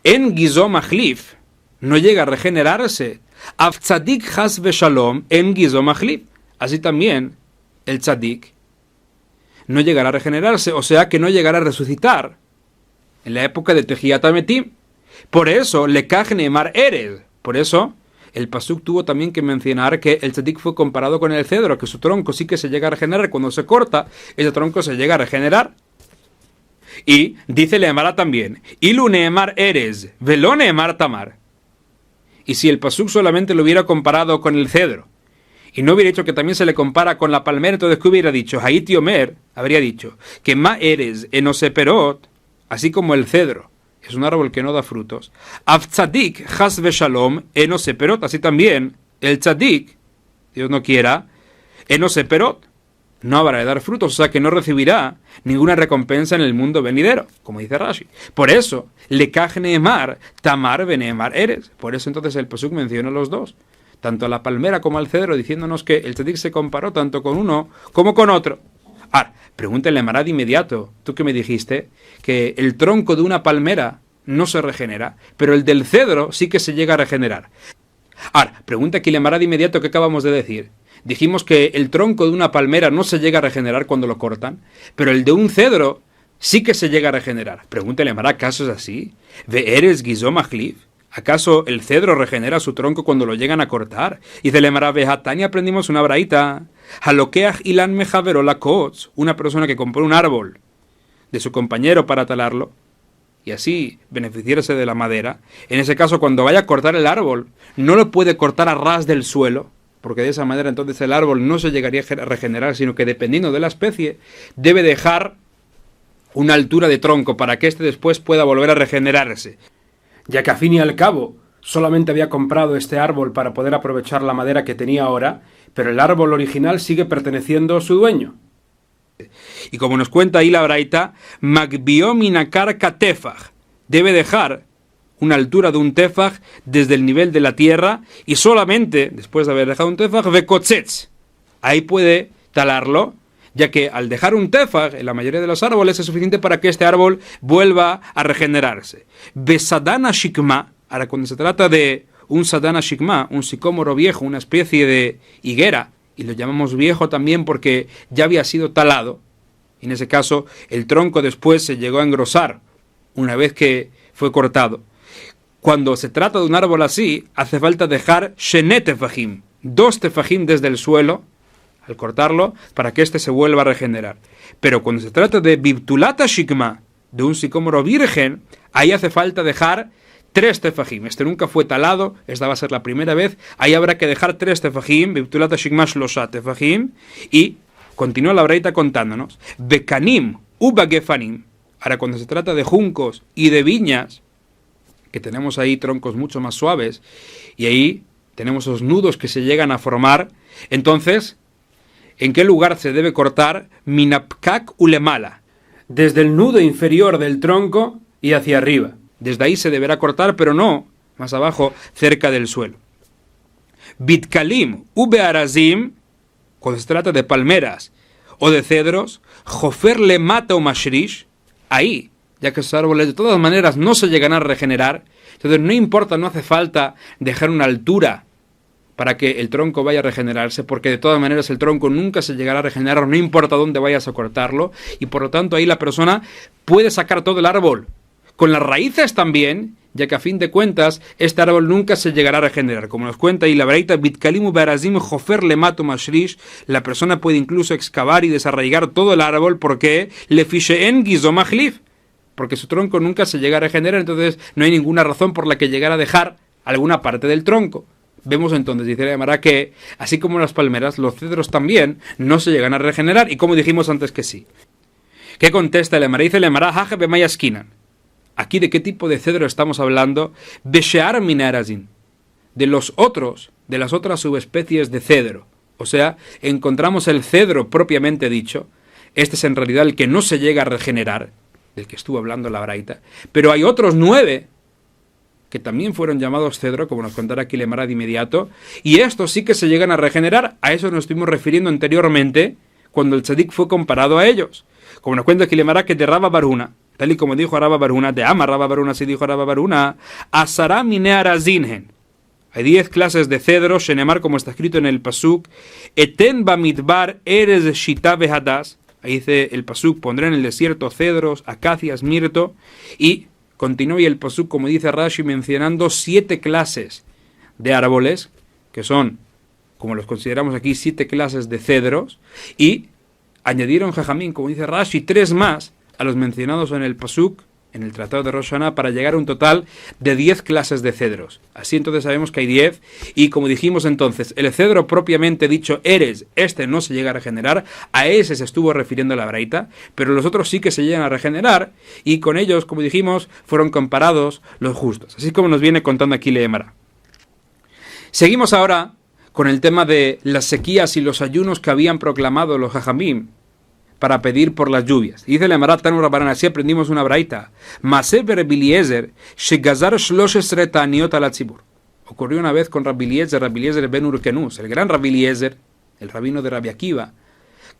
en Gizo Machlif, no llega a regenerarse, Av tzadik has veshalom en Gizo Machlif, así también el tzadik no llegará a regenerarse, o sea que no llegará a resucitar en la época de Tehiyat HaMetim. Por eso, lekach neemar eres. Por eso, el pasuk tuvo también que mencionar que el tzadik fue comparado con el cedro, que su tronco sí que se llega a regenerar. Cuando se corta, ese tronco se llega a regenerar. Y dice Leemara también, ilu neemar eres, velo neemar tamar. Y si el pasuk solamente lo hubiera comparado con el cedro, y no hubiera dicho que también se le compara con la palmera, entonces ¿qué hubiera dicho? Haiti Omer habría dicho que ma eres enoseperot, así como el cedro es un árbol que no da frutos, Av tzadik has veshalom enoseperot, así también el tzadik, Dios no quiera, enoseperot, no habrá de dar frutos, o sea que no recibirá ninguna recompensa en el mundo venidero, como dice Rashi. Por eso, lekach neemar, tamar veneemar eres. Por eso entonces el pasuk menciona a los dos, tanto a la palmera como al cedro, diciéndonos que el tzadik se comparó tanto con uno como con otro. Ahora, pregúntale a Marad de inmediato, tú que me dijiste que el tronco de una palmera no se regenera, pero el del cedro sí que se llega a regenerar. Ahora, pregunta aquí a Marad de inmediato qué acabamos de decir. Dijimos que el tronco de una palmera no se llega a regenerar cuando lo cortan, pero el de un cedro sí que se llega a regenerar. Pregúntale a Marad, ¿acaso es así? ¿Ve eres Gizo Machlif? ¿Acaso el cedro regenera su tronco cuando lo llegan a cortar? Y de Lemara Behatani aprendimos una braita. Halokeach ilan mejavero la kots, una persona que compró un árbol de su compañero para talarlo y así beneficiarse de la madera. En ese caso, cuando vaya a cortar el árbol, no lo puede cortar a ras del suelo, porque de esa manera entonces el árbol no se llegaría a regenerar, sino que dependiendo de la especie, debe dejar una altura de tronco para que éste después pueda volver a regenerarse. Ya que a fin y al cabo solamente había comprado este árbol para poder aprovechar la madera que tenía ahora, pero el árbol original sigue perteneciendo a su dueño. Y como nos cuenta ahí la braita, Magbio minakar katefaj, debe dejar una altura de un tefaj desde el nivel de la tierra, y solamente después de haber dejado un tefaj, vekotzetz, ahí puede talarlo, ya que al dejar un tefaj en la mayoría de los árboles es suficiente para que este árbol vuelva a regenerarse. Besadana shikma, ahora cuando se trata de un sadana shikma, un sicómoro viejo, una especie de higuera, y lo llamamos viejo también porque ya había sido talado, en ese caso el tronco después se llegó a engrosar una vez que fue cortado. Cuando se trata de un árbol así, hace falta dejar shenet tefajim, 2 tefajim desde el suelo al cortarlo, para que éste se vuelva a regenerar. Pero cuando se trata de Bibtulata Shikma, de un sicómoro virgen, ahí hace falta dejar 3 tefajim. Este nunca fue talado, esta va a ser la primera vez. Ahí habrá que dejar 3 tefajim, Bibtulata Shikma Shlosha tefajim, y continúa la braita contándonos, Bekanim Ubagefanim. Ahora, cuando se trata de juncos y de viñas, que tenemos ahí troncos mucho más suaves, y ahí tenemos esos nudos que se llegan a formar, entonces, ¿en qué lugar se debe cortar? Minapkak ulemala, desde el nudo inferior del tronco y hacia arriba. Desde ahí se deberá cortar, pero no más abajo, cerca del suelo. Bitkalim ubearazim, cuando se trata de palmeras o de cedros, jofer le mata o mashrish, ahí, ya que esos árboles de todas maneras no se llegan a regenerar, entonces no importa, no hace falta dejar una altura para que el tronco vaya a regenerarse, porque de todas maneras el tronco nunca se llegará a regenerar, no importa dónde vayas a cortarlo, y por lo tanto ahí la persona puede sacar todo el árbol, con las raíces también, ya que a fin de cuentas este árbol nunca se llegará a regenerar. Como nos cuenta ahí la braita, Bitkalimu Berazim Jofer le mato mashrish, la persona puede incluso excavar y desarraigar todo el árbol, porque le fisheen gizomachlif, porque su tronco nunca se llega a regenerar, entonces no hay ninguna razón por la que llegara a dejar alguna parte del tronco. Vemos entonces, dice la Gemara, que así como las palmeras, los cedros también no se llegan a regenerar, y como dijimos antes que sí. ¿Qué contesta la Gemara? Dice la Gemara, Haje bemayaskinan. Aquí, ¿de qué tipo de cedro estamos hablando? Beshear minarazin, de las otras subespecies de cedro. O sea, encontramos el cedro propiamente dicho. Este es en realidad el que no se llega a regenerar, del que estuvo hablando la braita. Pero hay otros 9 que también fueron llamados cedro, como nos contará aquí la Gemara de inmediato, y estos sí que se llegan a regenerar. A eso nos estuvimos refiriendo anteriormente, cuando el tzadik fue comparado a ellos. Como nos cuenta aquí la Gemara que de Rabba Baruna, tal y como dijo Rabba Baruna, de Ama Rabba Baruna, sí dijo Rabba Baruna, Asara mineara zinhen. Hay 10 clases de cedros, Shenemar, como está escrito en el Pasuk, Eten bamidbar eres shita behadas. Ahí dice el Pasuk, pondré en el desierto cedros, acacias, mirto, y continúa el Pasuk, como dice Rashi, mencionando 7 clases de árboles, que son, como los consideramos aquí, 7 clases de cedros, y añadieron Jajamín, como dice Rashi, 3 más a los mencionados en el Pasuk, en el Tratado de Rosh Hashanah, para llegar a un total de 10 clases de cedros. Así entonces sabemos que hay 10, y como dijimos entonces, el cedro propiamente dicho eres, este no se llega a regenerar, a ese se estuvo refiriendo la braita, pero los otros sí que se llegan a regenerar, y con ellos, como dijimos, fueron comparados los justos. Así como nos viene contando aquí la Gemara. Seguimos ahora con el tema de las sequías y los ayunos que habían proclamado los Jajamim para pedir por las lluvias. Dice la Gemara Tanu Rabbanan, así aprendimos una braita. Maseber Rabbi Eliezer, shegazar 13 ta'aniot al tzibur. Ocurrió una vez con Rabbi Eliezer ben Urkenus, el gran Rabbi Eliezer, el rabino de Rabbi Akiva,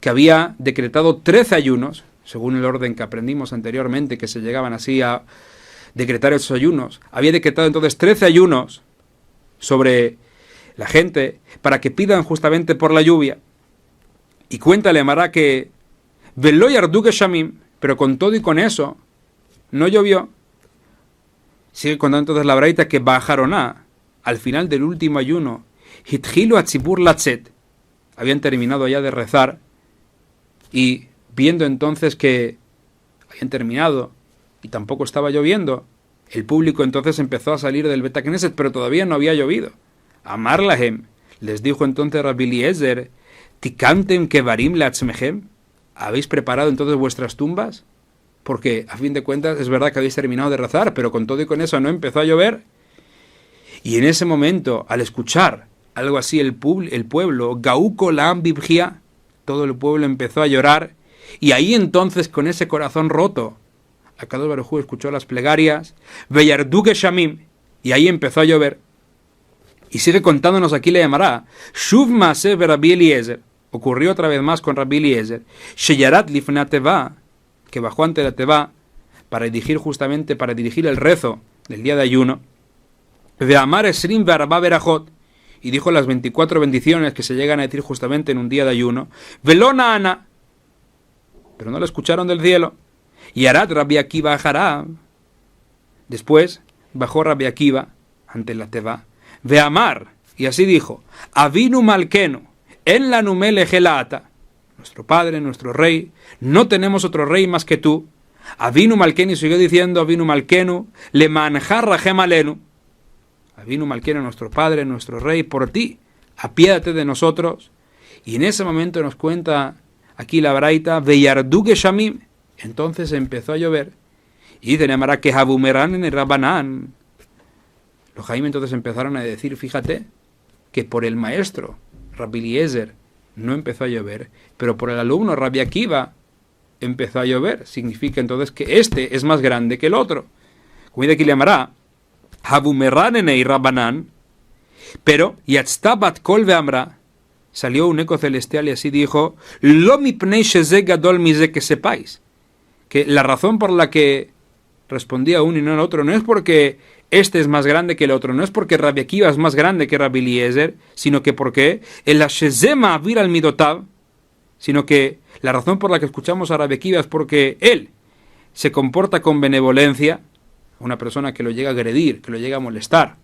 que había decretado 13 ayunos, según el orden que aprendimos anteriormente, que se llegaban así a decretar esos ayunos. Había decretado entonces 13 ayunos sobre la gente para que pidan justamente por la lluvia. Y cuenta la Gemara que Velo yardu geshamim, pero con todo y con eso no llovió. Sigue contando entonces la braita que bajaron al final del último ayuno, hitjilu atzibur latzet, habían terminado ya de rezar, y viendo entonces que habían terminado y tampoco estaba lloviendo, el público entonces empezó a salir del Bet HaKnesset, pero todavía no había llovido. Amar lahem, les dijo entonces Rabbi Eliezer, tikantem kevarim leatzmechem, ¿habéis preparado entonces vuestras tumbas? Porque a fin de cuentas es verdad que habéis terminado de rezar, pero con todo y con eso no empezó a llover. Y en ese momento, al escuchar algo así, el pueblo, Gauko Lam Bibjia, todo el pueblo empezó a llorar, y ahí entonces, con ese corazón roto, Akadosh Baruj Hu escuchó las plegarias, Veyardu Geshamim, y ahí empezó a llover. Y sigue contándonos aquí la Gemara, Shuv Maaseh Rabbi Eliezer, ocurrió otra vez más con Rabbi Eliezer, Sheyarat Lifnei Teva, que bajó ante la Teva para dirigir el rezo del día de ayuno, Ve'amar Esrim Ve'arba Berajot, y dijo las 24 bendiciones que se llegan a decir justamente en un día de ayuno, Velona Ana, pero no lo escucharon del cielo, y Arat Rabbi Akiva Jarab. Después bajó Rabbi Akiva ante la Teva, Ve'amar, y así dijo, Avinu Malkenu, en la numele gelata, nuestro padre, nuestro rey, no tenemos otro rey más que tú. Avinu Malkenu siguió diciendo, Avinu Malkenu, le manjarra gemalenu. Avinu Malkenu, nuestro padre, nuestro rey, por ti, apiádate de nosotros. Y en ese momento nos cuenta aquí la braita, Veyardu geshamim, entonces empezó a llover. Y dice Nemará que Habumeran en el Rabanán. Los Jaim entonces empezaron a decir, fíjate, que por el maestro, Rabbi Eliezer, no empezó a llover, pero por el alumno, Rabbi Akiva, empezó a llover. Significa entonces que este es más grande que el otro. Como dice aquí Nemará, Habumeran en el Rabanán, pero Yatztabat Kol Veamra, salió un eco celestial y así dijo, Lo mipnei sheze gadol mize, que sepáis, que la razón por la que respondía uno y no el otro no es porque este es más grande que el otro, no es porque Rabbi Akiva es más grande que Rabbi Eliezer, sino que porque el Hashezema vir al Midotav, sino que la razón por la que escuchamos a Rabbi Akiva es porque él se comporta con benevolencia, una persona que lo llega a agredir, que lo llega a molestar,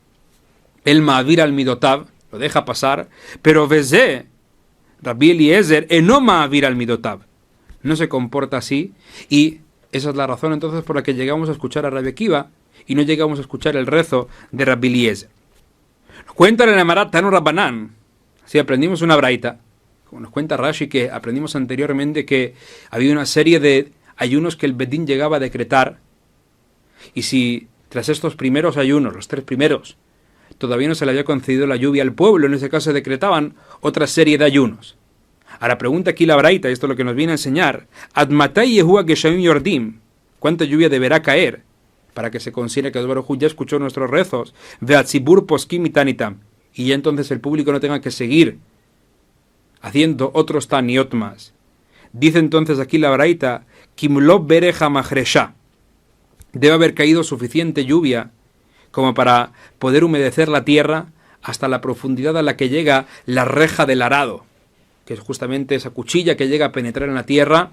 el Ma'avir al Midotav, lo deja pasar, pero Vezé, Rabbi Eliezer, no Ma'avir al Midotav, no se comporta así, y esa es la razón entonces por la que llegamos a escuchar a Rabbi Akiva y no llegamos a escuchar el rezo de Rabbi Eliezer. Cuenta en el Amarat Tanu Rabbanán, si aprendimos una braita, como nos cuenta Rashi que aprendimos anteriormente que había una serie de ayunos que el Bedín llegaba a decretar, y si tras estos primeros ayunos, los 3 primeros, todavía no se le había concedido la lluvia al pueblo, en ese caso decretaban otra serie de ayunos. Ahora pregunta aquí la braita, esto es lo que nos viene a enseñar, Admatai Yehua Geshamim Yordim, ¿cuánta lluvia deberá caer para que se considere que Dios Baruj Hu ya escuchó nuestros rezos? Veatzibur poskim itanitam, y ya entonces el público no tenga que seguir haciendo otros taniot más. Dice entonces aquí la braita, Kimlo bereja mahresha, debe haber caído suficiente lluvia como para poder humedecer la tierra hasta la profundidad a la que llega la reja del arado, que es justamente esa cuchilla que llega a penetrar en la tierra.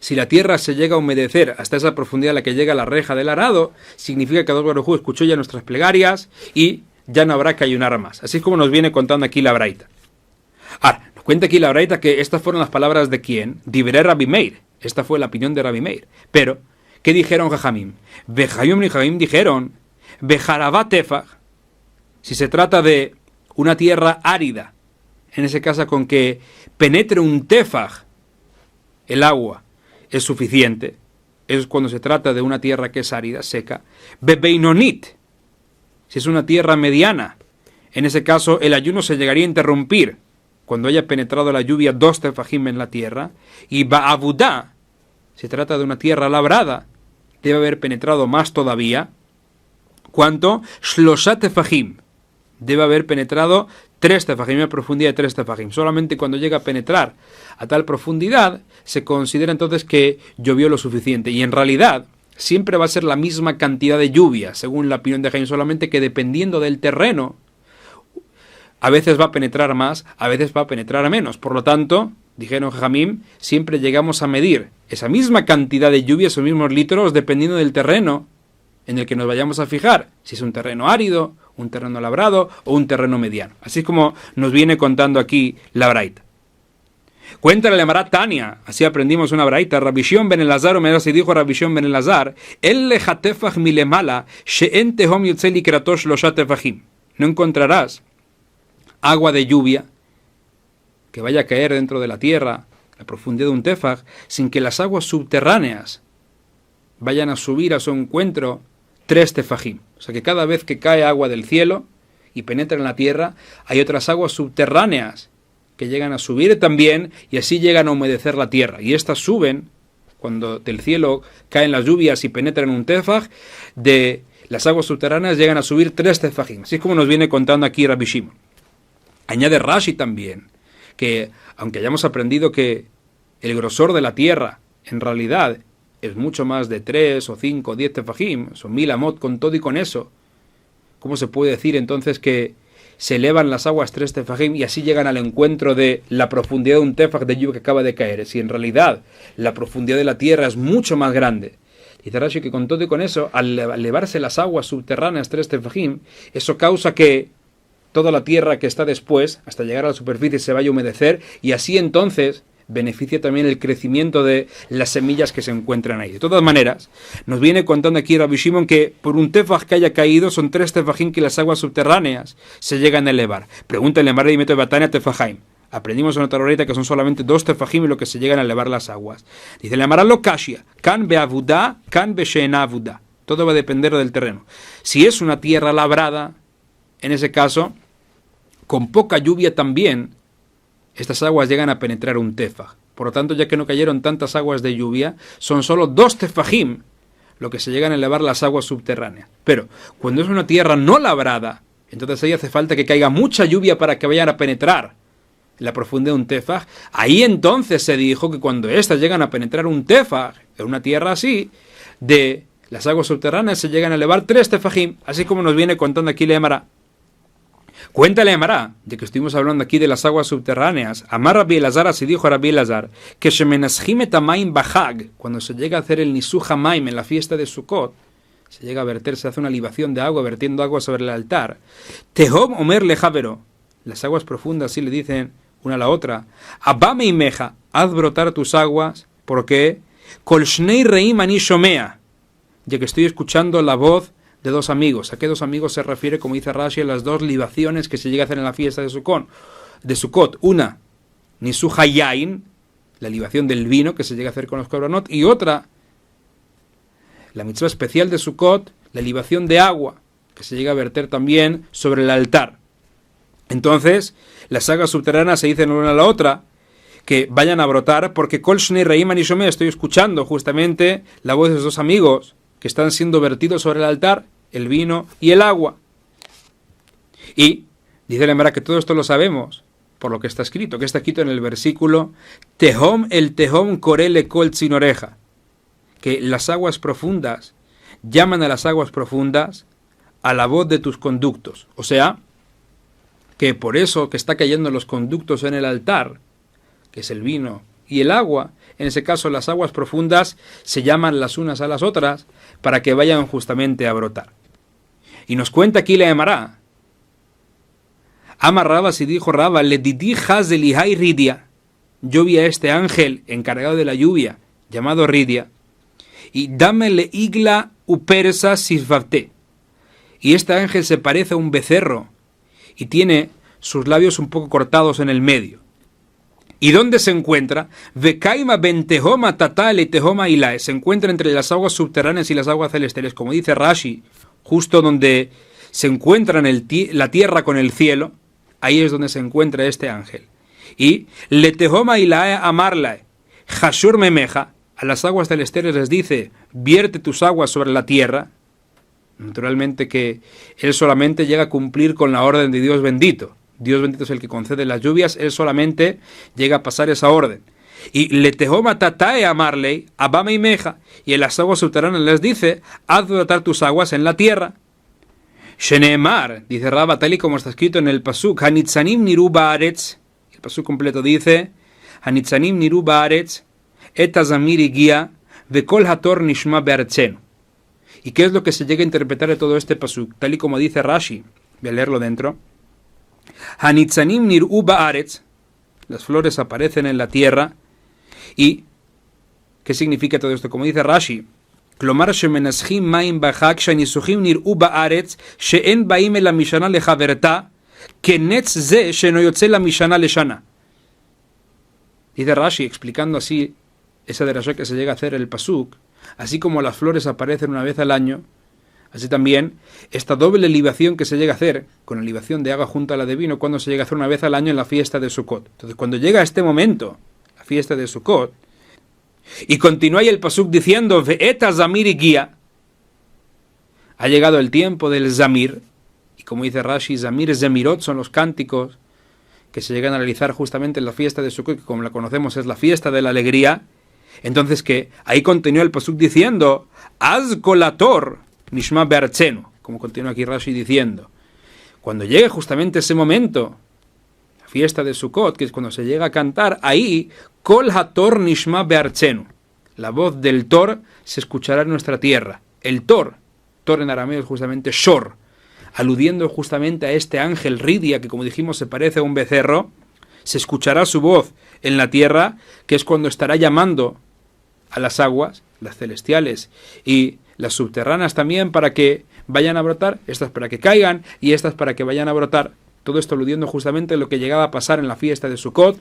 Si la tierra se llega a humedecer hasta esa profundidad a la que llega la reja del arado, significa que Dios Baruj Hu escuchó ya nuestras plegarias y ya no habrá que ayunar más. Así es como nos viene contando aquí la braita. Ahora, nos cuenta aquí la braita que estas fueron las palabras de ¿quién? Divrei Rabbi Meir. Esta fue la opinión de Rabbi Meir. Pero, ¿qué dijeron Jajamim? Bejayom y Jajamim dijeron, Bejarabá tefaj, si se trata de una tierra árida, en ese caso con que penetre un tefaj, el agua, es suficiente. Eso es cuando se trata de una tierra que es árida, seca. Bebeinonit, si es una tierra mediana, en ese caso el ayuno se llegaría a interrumpir cuando haya penetrado la lluvia 2 tefajim en la tierra. Y Ba'abudá, se trata de una tierra labrada, debe haber penetrado más todavía. ¿Cuánto? Shlosha tefajim, debe haber penetrado 3 tefajim, a profundidad de 3 tefajim. Solamente cuando llega a penetrar a tal profundidad se considera entonces que llovió lo suficiente. Y en realidad siempre va a ser la misma cantidad de lluvia, según la opinión de Jaime, solamente que dependiendo del terreno, a veces va a penetrar más, a veces va a penetrar menos. Por lo tanto, dijeron Jajamim, siempre llegamos a medir esa misma cantidad de lluvia, esos mismos litros, dependiendo del terreno en el que nos vayamos a fijar, si es un terreno árido, un terreno labrado o un terreno mediano. Así es como nos viene contando aquí la braita. Cuéntale a Marat Tania, así aprendimos una braita, Rabbi Shimon ben Elazar, o así dijo Rabbi Shimon ben Elazar, El lejatefach milemala, she'en tehom yotze likratosh losha tefajim. No encontrarás agua de lluvia que vaya a caer dentro de la tierra, la profundidad de un tefaj, sin que las aguas subterráneas vayan a subir a su encuentro 3 tefajim. O sea que cada vez que cae agua del cielo y penetra en la tierra, hay otras aguas subterráneas que llegan a subir también y así llegan a humedecer la tierra. Y estas suben, cuando del cielo caen las lluvias y penetran en un tefaj, de las aguas subterráneas llegan a subir 3 tefajim. Así es como nos viene contando aquí Rabbi Shimon. Añade Rashi también, que aunque hayamos aprendido que el grosor de la tierra en realidad es mucho más de 3 o 5 o 10 tefajim, son 1000 amot con todo y con eso, ¿cómo se puede decir entonces que se elevan las aguas 3 tefajim y así llegan al encuentro de la profundidad de un tefaj de lluvia que acaba de caer? Si en realidad la profundidad de la tierra es mucho más grande. Dice Rashi que con todo y con eso, al elevarse las aguas subterráneas 3 tefajim, eso causa que toda la tierra que está después, hasta llegar a la superficie, se vaya a humedecer, y así entonces beneficia también el crecimiento de las semillas que se encuentran ahí. De todas maneras, nos viene contando aquí Rabbi Shimon que por un tefaj que haya caído, son 3 tefajim que las aguas subterráneas se llegan a elevar. Pregunta el Emar de Meto de Batania Tefajaim. Aprendimos en otra horita que son solamente 2 tefajim y lo que se llegan a elevar las aguas. Dice el Emar lo kashia, kan beavuda, kan besheena avuda. Todo va a depender del terreno. Si es una tierra labrada, en ese caso, con poca lluvia también, estas aguas llegan a penetrar un tefaj. Por lo tanto, ya que no cayeron tantas aguas de lluvia, son solo 2 tefajim lo que se llegan a elevar las aguas subterráneas. Pero cuando es una tierra no labrada, entonces ahí hace falta que caiga mucha lluvia para que vayan a penetrar en la profundidad de un tefaj. Ahí entonces se dijo que cuando estas llegan a penetrar un tefaj en una tierra así, de las aguas subterráneas se llegan a elevar 3 tefajim, así como nos viene contando aquí la Emara. Cuéntale a Mará, de que estuvimos hablando aquí de las aguas subterráneas. Amar Rabbi Elazar, así dijo Rabbi Elazar, que shemenashim tamaim bahag, cuando se llega a hacer el nisuj hamaim en la fiesta de Sukkot, se llega a verter, se hace una libación de agua, vertiendo agua sobre el altar. Tehom omer lejavero, las aguas profundas, así le dicen una a la otra. Abame y meja, haz brotar tus aguas, porque kol shnei reim ani shomea, ya que estoy escuchando la voz de 2 amigos. ¿A qué 2 amigos se refiere, como dice Rashi, a las 2 libaciones que se llega a hacer en la fiesta de Sukkot? Una, Nisuj Hayain, la libación del vino que se llega a hacer con los korbanot, y otra, la mitzvah especial de Sukkot, la libación de agua, que se llega a verter también sobre el altar. Entonces, las aguas subterráneas se dicen una a la otra, que vayan a brotar, porque Kol Shnei Reim Ani Shomea, estoy escuchando justamente la voz de esos 2 amigos, que están siendo vertidos sobre el altar, el vino y el agua. Y dice la Emara que todo esto lo sabemos por lo que está escrito, que está escrito en el versículo Tehom el Tehom korele kol tzinoreja, que las aguas profundas llaman a las aguas profundas a la voz de tus conductos. O sea, que por eso que está cayendo los conductos en el altar, que es el vino y el agua, en ese caso las aguas profundas se llaman las unas a las otras para que vayan justamente a brotar. Y nos cuenta aquí la Emara. Ama Raba, si dijo Raba, le didi haz de lihai ridia. Yo vi a este ángel encargado de la lluvia, llamado Ridia, y dame le igla upersa sisvavte. Y este ángel se parece a un becerro y tiene sus labios un poco cortados en el medio. ¿Y dónde se encuentra? Vekaima ben tehoma tatale tehoma ilae. Se encuentra entre las aguas subterráneas y las aguas celestiales, como dice Rashi, justo donde se encuentran la tierra con el cielo. Ahí es donde se encuentra este ángel. Y le tehoma ilae amarlae, hashur memeja, a las aguas celestiales les dice, vierte tus aguas sobre la tierra. Naturalmente que él solamente llega a cumplir con la orden de Dios bendito. Dios bendito es el que concede las lluvias, él solamente llega a pasar esa orden. Y le tehoma tatae amarlei, abame y meja, y en las aguas subterráneas les dice, haz brotar tus aguas en la tierra. Sheneemar, dice Rabba, tal y como está escrito en el pasuk, hanitzanim niru baaretz, el pasuk completo dice, hanitzanim niru baaretz, etazamir igia, vekol hator nishma beartzenu. ¿Y qué es lo que se llega a interpretar de todo este pasuk? Tal y como dice Rashi, voy a leerlo dentro. Hanitzanim nir'u ba'aretz, las flores aparecen en la tierra. ¿Y qué significa todo esto? Como dice Rashi, klomar shemenashim maim bachak shanisuchim nir'u ba'aretz she'en ba'im el mishana lechaverta kenetz ze sheno yotze la mishana leshana. Dice Rashi, explicando así esa derashá que se llega a hacer el pasuk, así como las flores aparecen una vez al año, así también esta doble libación que se llega a hacer, con la libación de agua junto a la de vino, cuando se llega a hacer una vez al año en la fiesta de Sukkot. Entonces, cuando llega este momento, la fiesta de Sukkot, y continúa ahí el pasuk diciendo, Ve'eta zamir y guía, ha llegado el tiempo del zamir, y como dice Rashi, zamir zemirot son los cánticos que se llegan a realizar justamente en la fiesta de Sukkot, que como la conocemos es la fiesta de la alegría. Entonces que ahí continúa el pasuk diciendo, Az kolator nishma beartzenu, como continúa aquí Rashi diciendo, cuando llegue justamente ese momento, la fiesta de Sukkot, que es cuando se llega a cantar, ahí, kol hator nishma beartzenu, la voz del Tor se escuchará en nuestra tierra. El Tor en arameo es justamente Shor. aludiendo justamente a este ángel Ridia, que como dijimos se parece a un becerro, se escuchará su voz en la tierra, que es cuando estará llamando a las aguas, las celestiales y las subterráneas también, para que vayan a brotar, estas para que caigan y estas para que vayan a brotar. Todo esto aludiendo justamente a lo que llegaba a pasar en la fiesta de Sukkot,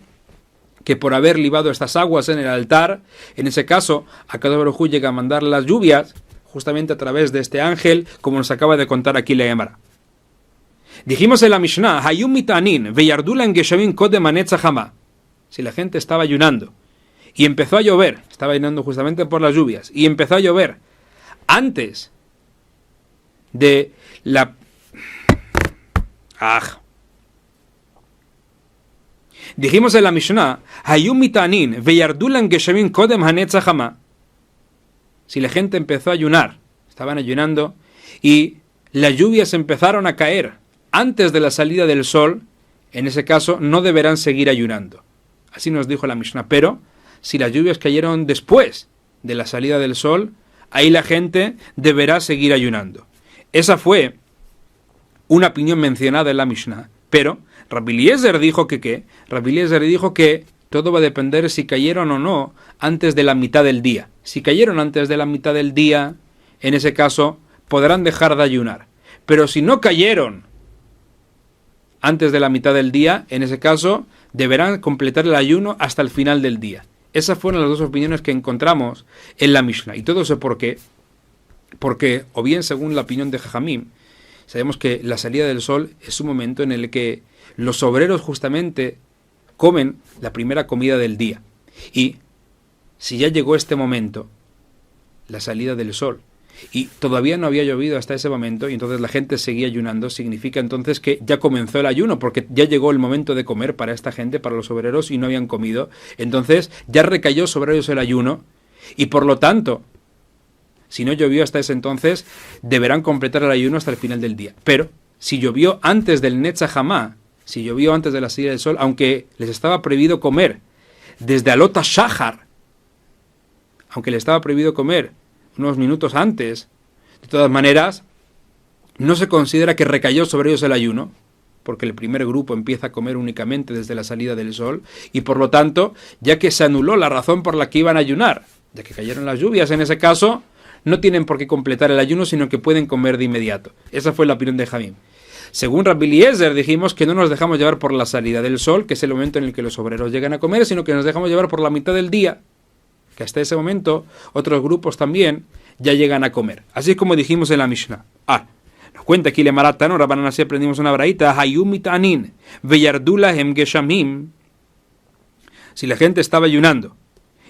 que por haber libado estas aguas en el altar, en ese caso, Akadosh Baruj Hu llega a mandar las lluvias, justamente a través de este ángel, como nos acaba de contar aquí la Gemara. Dijimos en la Mishnah, Hayum mitanin veyardulan geshamim kodem hanetzach hama. Si la gente estaba ayunando y empezó a llover, estaba ayunando justamente por las lluvias, y empezó a llover antes de la... Dijimos en la Mishnah, Hayum mitanin veyardulan geshamim kodem hanetzach hama. Si la gente empezó a ayunar, estaban ayunando, y las lluvias empezaron a caer antes de la salida del sol, en ese caso no deberán seguir ayunando. Así nos dijo la Mishnah. Pero si las lluvias cayeron después de la salida del sol, ahí la gente deberá seguir ayunando. Esa fue una opinión mencionada en la Mishnah. Pero Rabbi Eliezer dijo que ¿qué? Rabbi Eliezer dijo que todo va a depender si cayeron o no antes de la mitad del día. Si cayeron antes de la mitad del día, en ese caso podrán dejar de ayunar. Pero si no cayeron antes de la mitad del día, en ese caso deberán completar el ayuno hasta el final del día. Esas fueron las dos opiniones que encontramos en la Mishnah. Y todo eso ¿por qué? Porque, o bien según la opinión de Jajamim, sabemos que la salida del sol es un momento en el que los obreros justamente comen la primera comida del día. Y si ya llegó este momento, la salida del sol, y todavía no había llovido hasta ese momento, y entonces la gente seguía ayunando, significa entonces que ya comenzó el ayuno, porque ya llegó el momento de comer para esta gente, para los obreros, y no habían comido. Entonces ya recayó sobre ellos el ayuno, y por lo tanto, si no llovió hasta ese entonces, deberán completar el ayuno hasta el final del día. Pero si llovió antes del Netzach Hamá, si llovió antes de la salida del sol, aunque les estaba prohibido comer desde Alot HaShahar, aunque les estaba prohibido comer unos minutos antes, de todas maneras, no se considera que recayó sobre ellos el ayuno, porque el primer grupo empieza a comer únicamente desde la salida del sol, y por lo tanto, ya que se anuló la razón por la que iban a ayunar, ya que cayeron las lluvias, en ese caso, no tienen por qué completar el ayuno, sino que pueden comer de inmediato. Esa fue la opinión de Jamim. Según Rabbi Eliezer, dijimos que no nos dejamos llevar por la salida del sol, que es el momento en el que los obreros llegan a comer, sino que nos dejamos llevar por la mitad del día, que hasta ese momento otros grupos también ya llegan a comer. Así es como dijimos en la Mishnah. Nos cuenta aquí le Maratán, ahora van a nacer, aprendimos una braíta, Hayum mitanin, veyardula hem geshamim. Si la gente estaba ayunando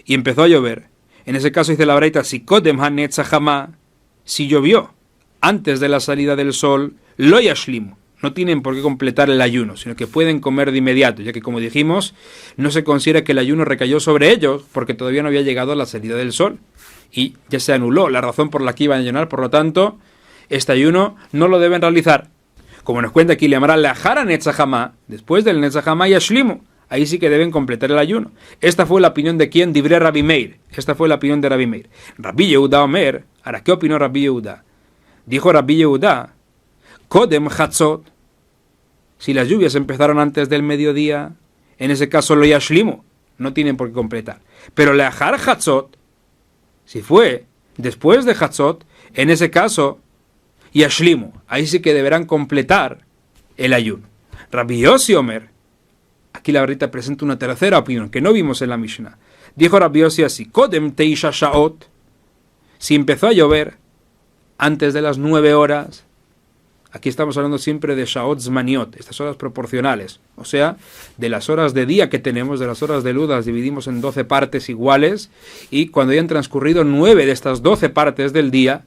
y empezó a llover, en ese caso dice la braíta, si kodem hanetzach hama, si llovió antes de la salida del sol, lo yashlimu. No tienen por qué completar el ayuno, sino que pueden comer de inmediato, ya que, como dijimos, no se considera que el ayuno recayó sobre ellos, porque todavía no había llegado a la salida del sol, y ya se anuló la razón por la que iban a ayunar. Por lo tanto, este ayuno no lo deben realizar. Como nos cuenta aquí, le llamará Leachar haNetzach Hamá, después del Netzach Hamá yashlimu, ahí sí que deben completar el ayuno. Esta fue la opinión de quien, Divrei Rabbi Meir. Esta fue la opinión de Rabbi Meir. Rabbi Yehuda Omer, ahora, ¿qué opinó Rabbi Yehuda? Dijo Rabbi Yehuda, Kodem Chatzot, si las lluvias empezaron antes del mediodía, en ese caso lo yashlimu, no tienen por qué completar. Pero leachar Chatzot, si fue después de Chatzot, en ese caso yashlimu, ahí sí que deberán completar el ayuno. Rabbi Yossi Omer, aquí la verdad presenta una tercera opinión que no vimos en la Mishnah. Dijo Rabbi Yossi así, Kodem Teisha Shaot, si empezó a llover antes de las 9 horas, aquí estamos hablando siempre de Shaot Zmaniot, estas horas proporcionales, o sea, de las horas de día que tenemos, de las horas de luz, las dividimos en 12 partes iguales, y cuando hayan transcurrido 9 de estas 12 partes del día,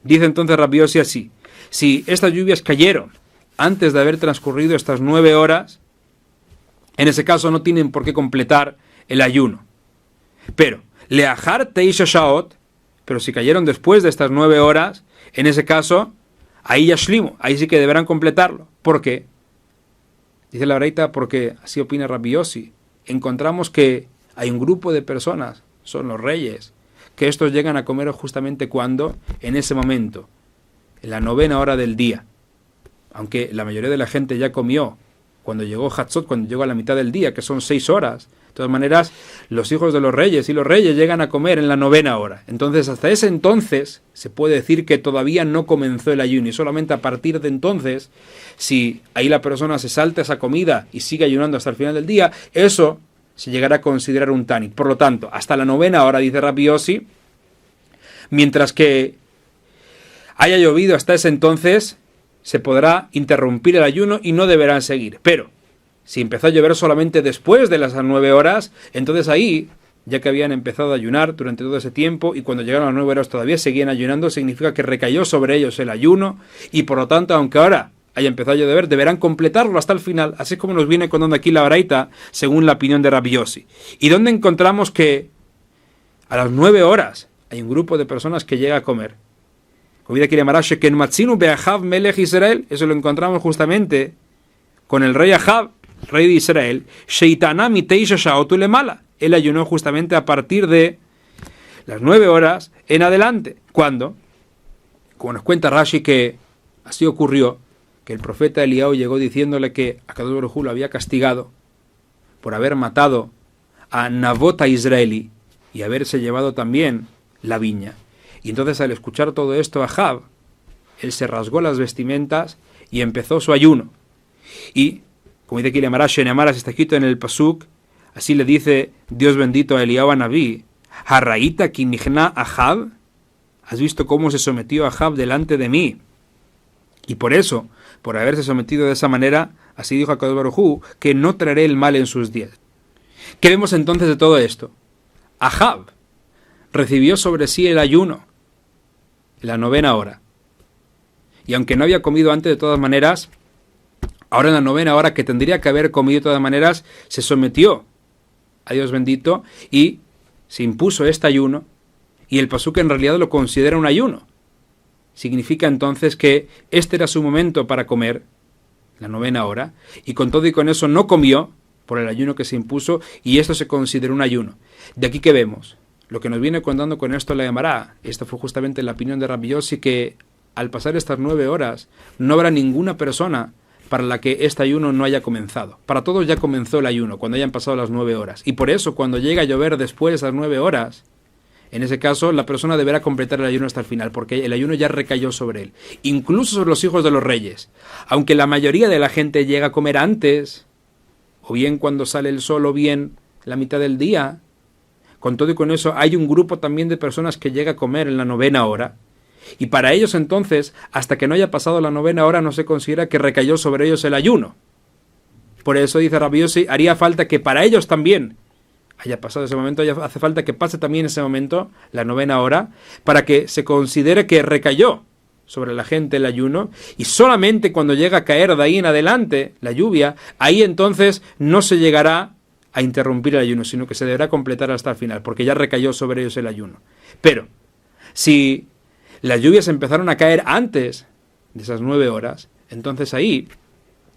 dice entonces Rabbi Yossi así, si estas lluvias cayeron antes de haber transcurrido estas 9 horas, en ese caso no tienen por qué completar el ayuno. Pero, Leachar Teisha Shaot, pero si cayeron después de estas 9 horas, en ese caso, ahí yashlimu, ahí sí que deberán completarlo. ¿Por qué? Dice la Braita, porque así opina Rabbi Yossi. Encontramos que hay un grupo de personas, son los reyes, que estos llegan a comer justamente cuando, en ese momento, en la 9ª hora del día. aunque la mayoría de la gente ya comió cuando llegó Hatzot, cuando llegó a la mitad del día, que son 6 horas. De todas maneras, los hijos de los reyes y los reyes llegan a comer en la 9ª hora. Entonces, hasta ese entonces, se puede decir que todavía no comenzó el ayuno, y solamente a partir de entonces, si ahí la persona se salta esa comida y sigue ayunando hasta el final del día, eso se llegará a considerar un tanit. Por lo tanto, hasta la 9ª hora, dice Rabbi Yossi, mientras que haya llovido hasta ese entonces, se podrá interrumpir el ayuno y no deberán seguir. Pero si empezó a llover solamente después de las 9 horas, entonces ahí, ya que habían empezado a ayunar durante todo ese tiempo y cuando llegaron a las 9 horas todavía seguían ayunando, significa que recayó sobre ellos el ayuno y por lo tanto, aunque ahora haya empezado a llover, deberán completarlo hasta el final, así como nos viene contando aquí la Baraita, según la opinión de Rabbi Yossi. ¿Y dónde encontramos que a las 9 horas hay un grupo de personas que llega a comer? Comida que llamará Sheken Matzinu Be'ahav Melech Israel. Eso lo encontramos justamente con el rey Ahab, rey de Israel. Sheitana Miteisha Shaotu Lemala. Él ayunó justamente a partir de las 9 horas en adelante. ¿Cuándo? Como nos cuenta Rashi, que así ocurrió, que el profeta Eliao llegó diciéndole que Akadosh Baruj Hu lo había castigado por haber matado a Nabota Israelí y haberse llevado también la viña. Y entonces, al escuchar todo esto, Ahab, él se rasgó las vestimentas y empezó su ayuno. Y, como dice aquí Sheneamaras, está escrito en el Pasuk, así le dice Dios bendito a Eliyahu Anabí, Harraíta kinijna Ahab, ¿has visto cómo se sometió Ahab delante de mí? Y por eso, por haberse sometido de esa manera, así dijo Akadosh Baruj Hu, que no traeré el mal en sus días. ¿Qué vemos entonces de todo esto? Ahab recibió sobre sí el ayuno en la 9ª hora. Y aunque no había comido antes, de todas maneras, ahora en la 9ª hora, que tendría que haber comido de todas maneras, se sometió a Dios bendito y se impuso este ayuno, y el pasuk en realidad lo considera un ayuno. Significa entonces que este era su momento para comer, la 9ª hora, y con todo y con eso no comió por el ayuno que se impuso, y esto se considera un ayuno. De aquí que vemos lo que nos viene contando con esto la Gemara. Esta fue justamente la opinión de Rabbi Yossi, que al pasar estas 9 horas no habrá ninguna persona para la que este ayuno no haya comenzado. Para todos ya comenzó el ayuno cuando hayan pasado las 9 horas. Y por eso, cuando llega a llover después de esas 9 horas, en ese caso la persona deberá completar el ayuno hasta el final, porque el ayuno ya recayó sobre él. Incluso sobre los hijos de los reyes. Aunque la mayoría de la gente llega a comer antes, o bien cuando sale el sol, o bien la mitad del día, con todo y con eso hay un grupo también de personas que llega a comer en la 9ª hora. Y para ellos entonces, hasta que no haya pasado la 9ª hora, no se considera que recayó sobre ellos el ayuno. Por eso dice Rabbi Yossi, haría falta que para ellos también haya pasado ese momento, hace falta que pase también ese momento, la 9ª hora, para que se considere que recayó sobre la gente el ayuno, y solamente cuando llega a caer de ahí en adelante la lluvia, ahí entonces no se llegará a interrumpir el ayuno, sino que se deberá completar hasta el final, porque ya recayó sobre ellos el ayuno. Pero, si las lluvias empezaron a caer antes de esas 9 horas, entonces ahí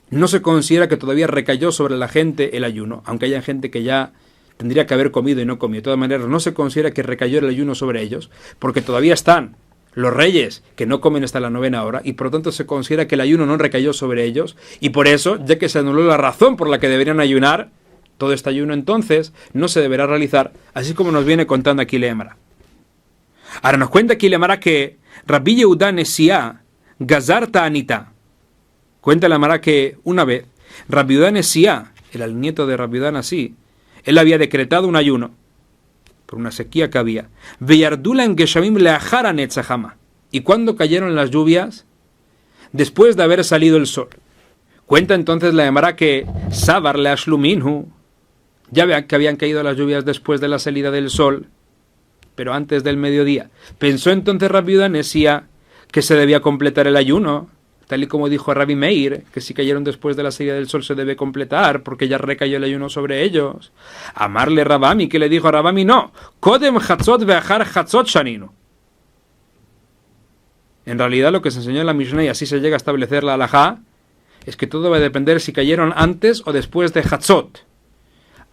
no se considera que todavía recayó sobre la gente el ayuno, aunque haya gente que ya tendría que haber comido y no comió. De todas maneras, no se considera que recayó el ayuno sobre ellos, porque todavía están los reyes que no comen hasta la 9ª hora, y por lo tanto se considera que el ayuno no recayó sobre ellos, y por eso, ya que se anuló la razón por la que deberían ayunar, todo este ayuno entonces no se deberá realizar, así como nos viene contando aquí la Gemara. Ahora nos cuenta aquí la Gemara que Rabbi Yehuda Nesia Gazar Ta'anita. Cuenta la Gemara que una vez Rabbi Yehuda Nesia, el nieto de Rabbi Yehuda Nasi, él había decretado un ayuno por una sequía que había. Veyardula en Geshamim leachara netzahama. Y cuando cayeron las lluvias, después de haber salido el sol. Cuenta entonces la Gemara que Sabar leashluminhu, ya vean que habían caído las lluvias después de la salida del sol, pero antes del mediodía. Pensó entonces Rabbi Yehuda Nesia que se debía completar el ayuno, tal y como dijo Rabbi Meir, que si cayeron después de la salida del sol se debe completar, porque ya recayó el ayuno sobre ellos. Amarle Rabami, que le dijo a Rabami, no, Kodem Hatzot ve'achar Hatzot shaninu. En realidad lo que se enseñó en la Mishnah, y así se llega a establecer la halajá, es que todo va a depender si cayeron antes o después de Hatzot.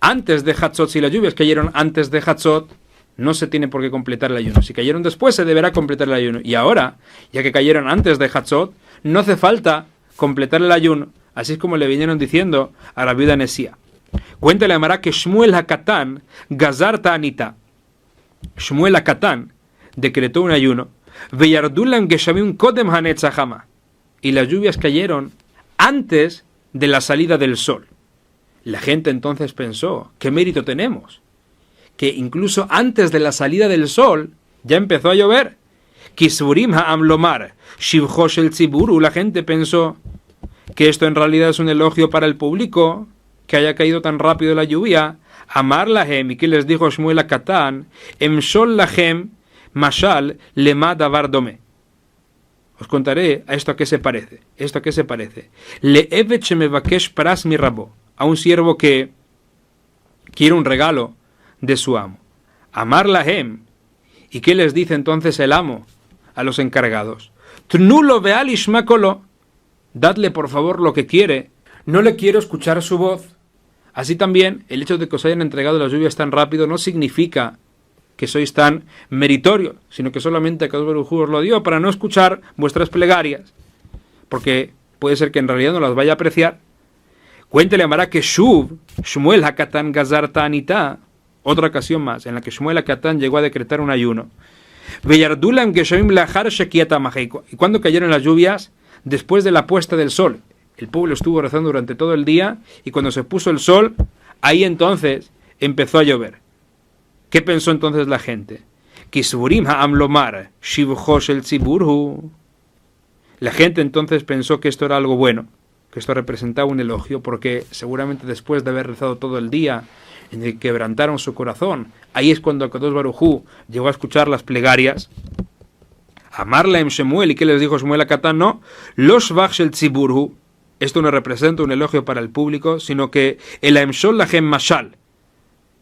Antes de Hatzot, si las lluvias cayeron antes de Hatzot, no se tiene por qué completar el ayuno. Si cayeron después, se deberá completar el ayuno. Y ahora, ya que cayeron antes de Hatzot, no hace falta completar el ayuno. Así es como le vinieron diciendo a la viuda Nesía. Cuenta la Gemara que Shmuel HaKatan Gazar Ta'anita. Shmuel HaKatan decretó un ayuno. Veyardulam Geshamim Kodem Hanetzahama. Y las lluvias cayeron antes de la salida del sol. La gente entonces pensó, ¿qué mérito tenemos? Que incluso antes de la salida del sol ya empezó a llover. Kisburim ha'am lomar, shivcho shel tziburu. La gente pensó que esto en realidad es un elogio para el público, que haya caído tan rápido la lluvia. Amar lahem, y que les dijo Shmuel HaKatan, emshol lahem mashal lema davar dome. Os contaré a esto a qué se parece. ¿Esto a qué se parece? Le evet shemevakesh pras mi rabo, a un siervo que quiere un regalo de su amo. Amar lahem, ¿y qué les dice entonces el amo a los encargados? Tnulo veal ishmakolo, dadle por favor lo que quiere, no le quiero escuchar su voz. Así también, el hecho de que os hayan entregado las lluvias tan rápido no significa que sois tan meritorios, sino que solamente Akadosh Baruj Hu os lo dio para no escuchar vuestras plegarias, porque puede ser que en realidad no las vaya a apreciar. Cuéntele a que Shmuel HaKatan Gazar Ta'anita, otra ocasión más, en la que Shmuel HaKatan llegó a decretar un ayuno. Veyardulam Geshamim Lahar Shekiat Hamahei. Y cuando cayeron las lluvias, después de la puesta del sol, el pueblo estuvo rezando durante todo el día, y cuando se puso el sol, ahí entonces empezó a llover. ¿Qué pensó entonces la gente? Kisburim ha'am lomar, shivcho shel tziburu. La gente entonces pensó que esto era algo bueno, que esto representaba un elogio, porque seguramente después de haber rezado todo el día, en el que quebrantaron su corazón, ahí es cuando Akadosh Baruj Hu llegó a escuchar las plegarias. Amarla en Shemuel, ¿y qué les dijo Shmuel HaKatan? No, los shvach shel tziburu. Esto no representa un elogio para el público, sino que el Aemshol Lahem Mashal,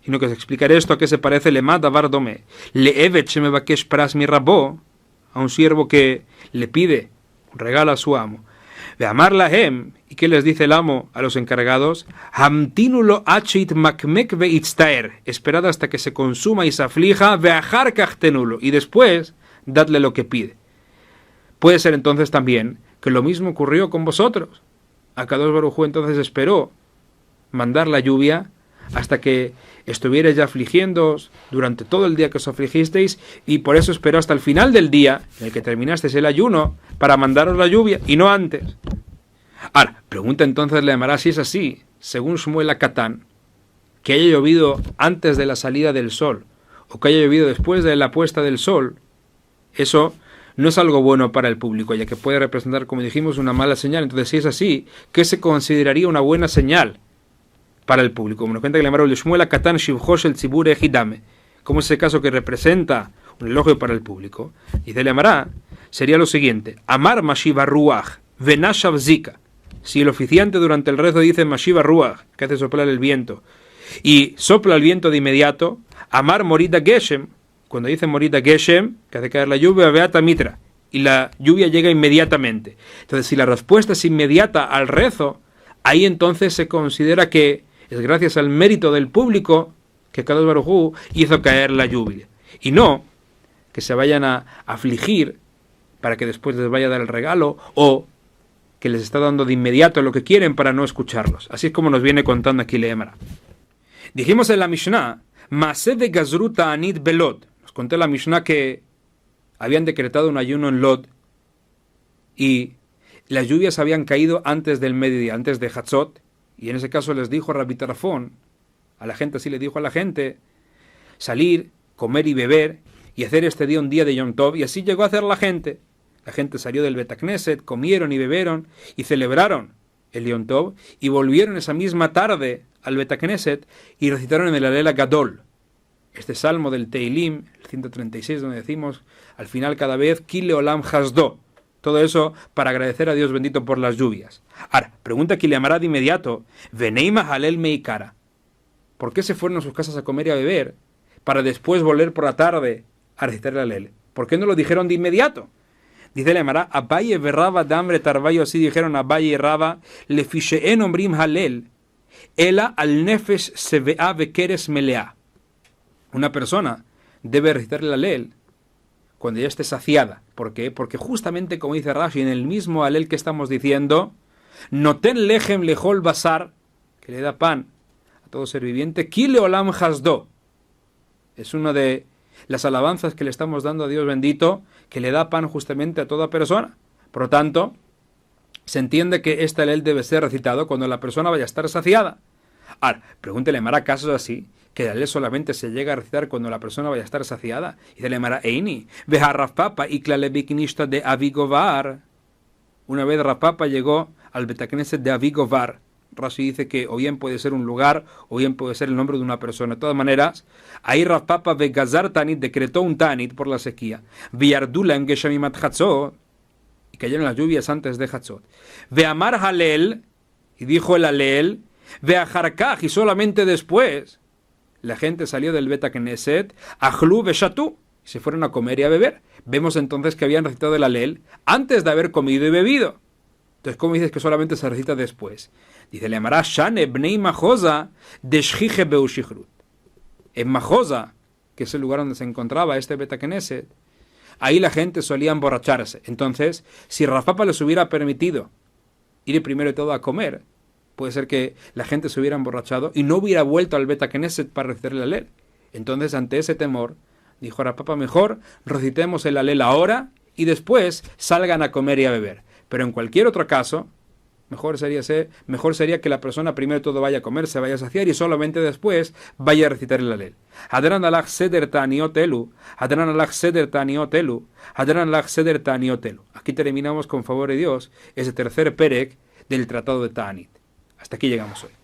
sino que os explicaré esto a qué se parece le davar dome. Le evet shemevakesh pras mi rabo, a un siervo que le pide un regalo a su amo. Ve amar lahem, ¿y qué les dice el amo a los encargados? Hamtinulo achit makmek ve itztaer, esperad hasta que se consuma y se aflija, ve ajar kachtenulo, y después dadle lo que pide. Puede ser entonces también que lo mismo ocurrió con vosotros. Akadosh Baruj Hu entonces esperó mandar la lluvia hasta que estuvierais ya afligiéndoos durante todo el día que os afligisteis, y por eso esperó hasta el final del día en el que terminasteis el ayuno para mandaros la lluvia y no antes. Ahora, pregunta entonces la Gemara si es así, según Shmuel HaKatan, que haya llovido antes de la salida del sol o que haya llovido después de la puesta del sol, eso no es algo bueno para el público, ya que puede representar, como dijimos, una mala señal. Entonces, si es así, ¿qué se consideraría una buena señal para el público? Como nos cuenta que le llamaron Shmuel HaKatan Shivcho shel tzibur ejidame, como ese caso que representa un elogio para el público. Y de Lemara sería lo siguiente: Amar Mashiva Ruach Venashav Zika. Si el oficiante durante el rezo dice Mashiva Ruach, que hace soplar el viento, y sopla el viento de inmediato, Amar Morida Geshem, cuando dice Morida Geshem, que hace caer la lluvia, Beata Mitra, y la lluvia llega inmediatamente. Entonces, si la respuesta es inmediata al rezo, ahí entonces se considera que es gracias al mérito del público que Akadosh Baruj Hu hizo caer la lluvia. Y no que se vayan a afligir para que después les vaya a dar el regalo, o que les está dando de inmediato lo que quieren para no escucharlos. Así es como nos viene contando aquí Leemara. Dijimos en la Mishnah, Maseh de Gazru Ta'anit Belod. Nos conté en la Mishnah que habían decretado un ayuno en Lod y las lluvias habían caído antes del mediodía, antes de Hatzot, y en ese caso les dijo Rabbi Tarfón, a la gente, así le dijo a la gente, salir, comer y beber, y hacer este día un día de Yom Tov, y así llegó a hacer la gente. La gente salió del Bet HaKnesset, comieron y bebieron, y celebraron el Yom Tov, y volvieron esa misma tarde al Bet HaKnesset, y recitaron en el Alel Gadol, este salmo del Teilim, el 136, donde decimos, al final cada vez, Kile Olam Hasdo. Todo eso para agradecer a Dios bendito por las lluvias. Ahora, pregunta que le llamará de inmediato, Veneima Halel Meikara. ¿Por qué se fueron a sus casas a comer y a beber para después volver por la tarde a recitar el Halel? ¿Por qué no lo dijeron de inmediato? Dice la Gemara, Abaye Berraba Damre Tarbayo, así dijeron Abaye y Raba, Le Fisheen Ombrim Halel, Ela al Nefesh Sevea Bekeres Melea. Una persona debe recitar el Halel cuando ya esté saciada. ¿Por qué? Porque justamente como dice Rashi, en el mismo Halel que estamos diciendo, Noten lechem lejol basar, que le da pan a todo ser viviente, kile olam hasdo. Es una de las alabanzas que le estamos dando a Dios bendito, que le da pan justamente a toda persona. Por lo tanto, se entiende que este alel debe ser recitado cuando la persona vaya a estar saciada. Ahora, pregúntele Mara casos así, que el alel solamente se llega a recitar cuando la persona vaya a estar saciada. Y dile Mara, Eini, veja Rav Papa y Klalebiknishta de Avigovar. Una vez Rav Papa llegó al Betacneset de Avigovar. Rashi dice que o bien puede ser un lugar o bien puede ser el nombre de una persona. De todas maneras, ahí Rav Papa Vegazar Tanit decretó un Tanit por la sequía. Viardula en Geshamimat Hatzot, y cayeron las lluvias antes de Hatzot. Veamar Halel, y dijo el Halel, Veaharkaj, y solamente después la gente salió del Beta Knesset, Achlu Veshatú, y se fueron a comer y a beber. Vemos entonces que habían recitado el Halel antes de haber comido y bebido. Entonces, ¿cómo dices que solamente se recita después? Dice, le amará Shane Bnei Majosa de Shchije Beushihrut. En Majosa, que es el lugar donde se encontraba este Beta Knesset, ahí la gente solía emborracharse. Entonces, si Rav Papa les hubiera permitido ir primero de todo a comer, puede ser que la gente se hubiera emborrachado y no hubiera vuelto al Beta Knesset para recitar el Halel. Entonces, ante ese temor, dijo Rav Papa, mejor recitemos el Halel ahora y después salgan a comer y a beber. Pero en cualquier otro caso, mejor sería que la persona primero de todo vaya a comer, se vaya a saciar y solamente después vaya a recitar el Halel. Hadran alach seder taniot elu, hadran alach seder taniot elu, hadran alach seder taniot elu. Aquí terminamos con favor de Dios ese tercer perek del tratado de Ta'anit. Hasta aquí llegamos hoy.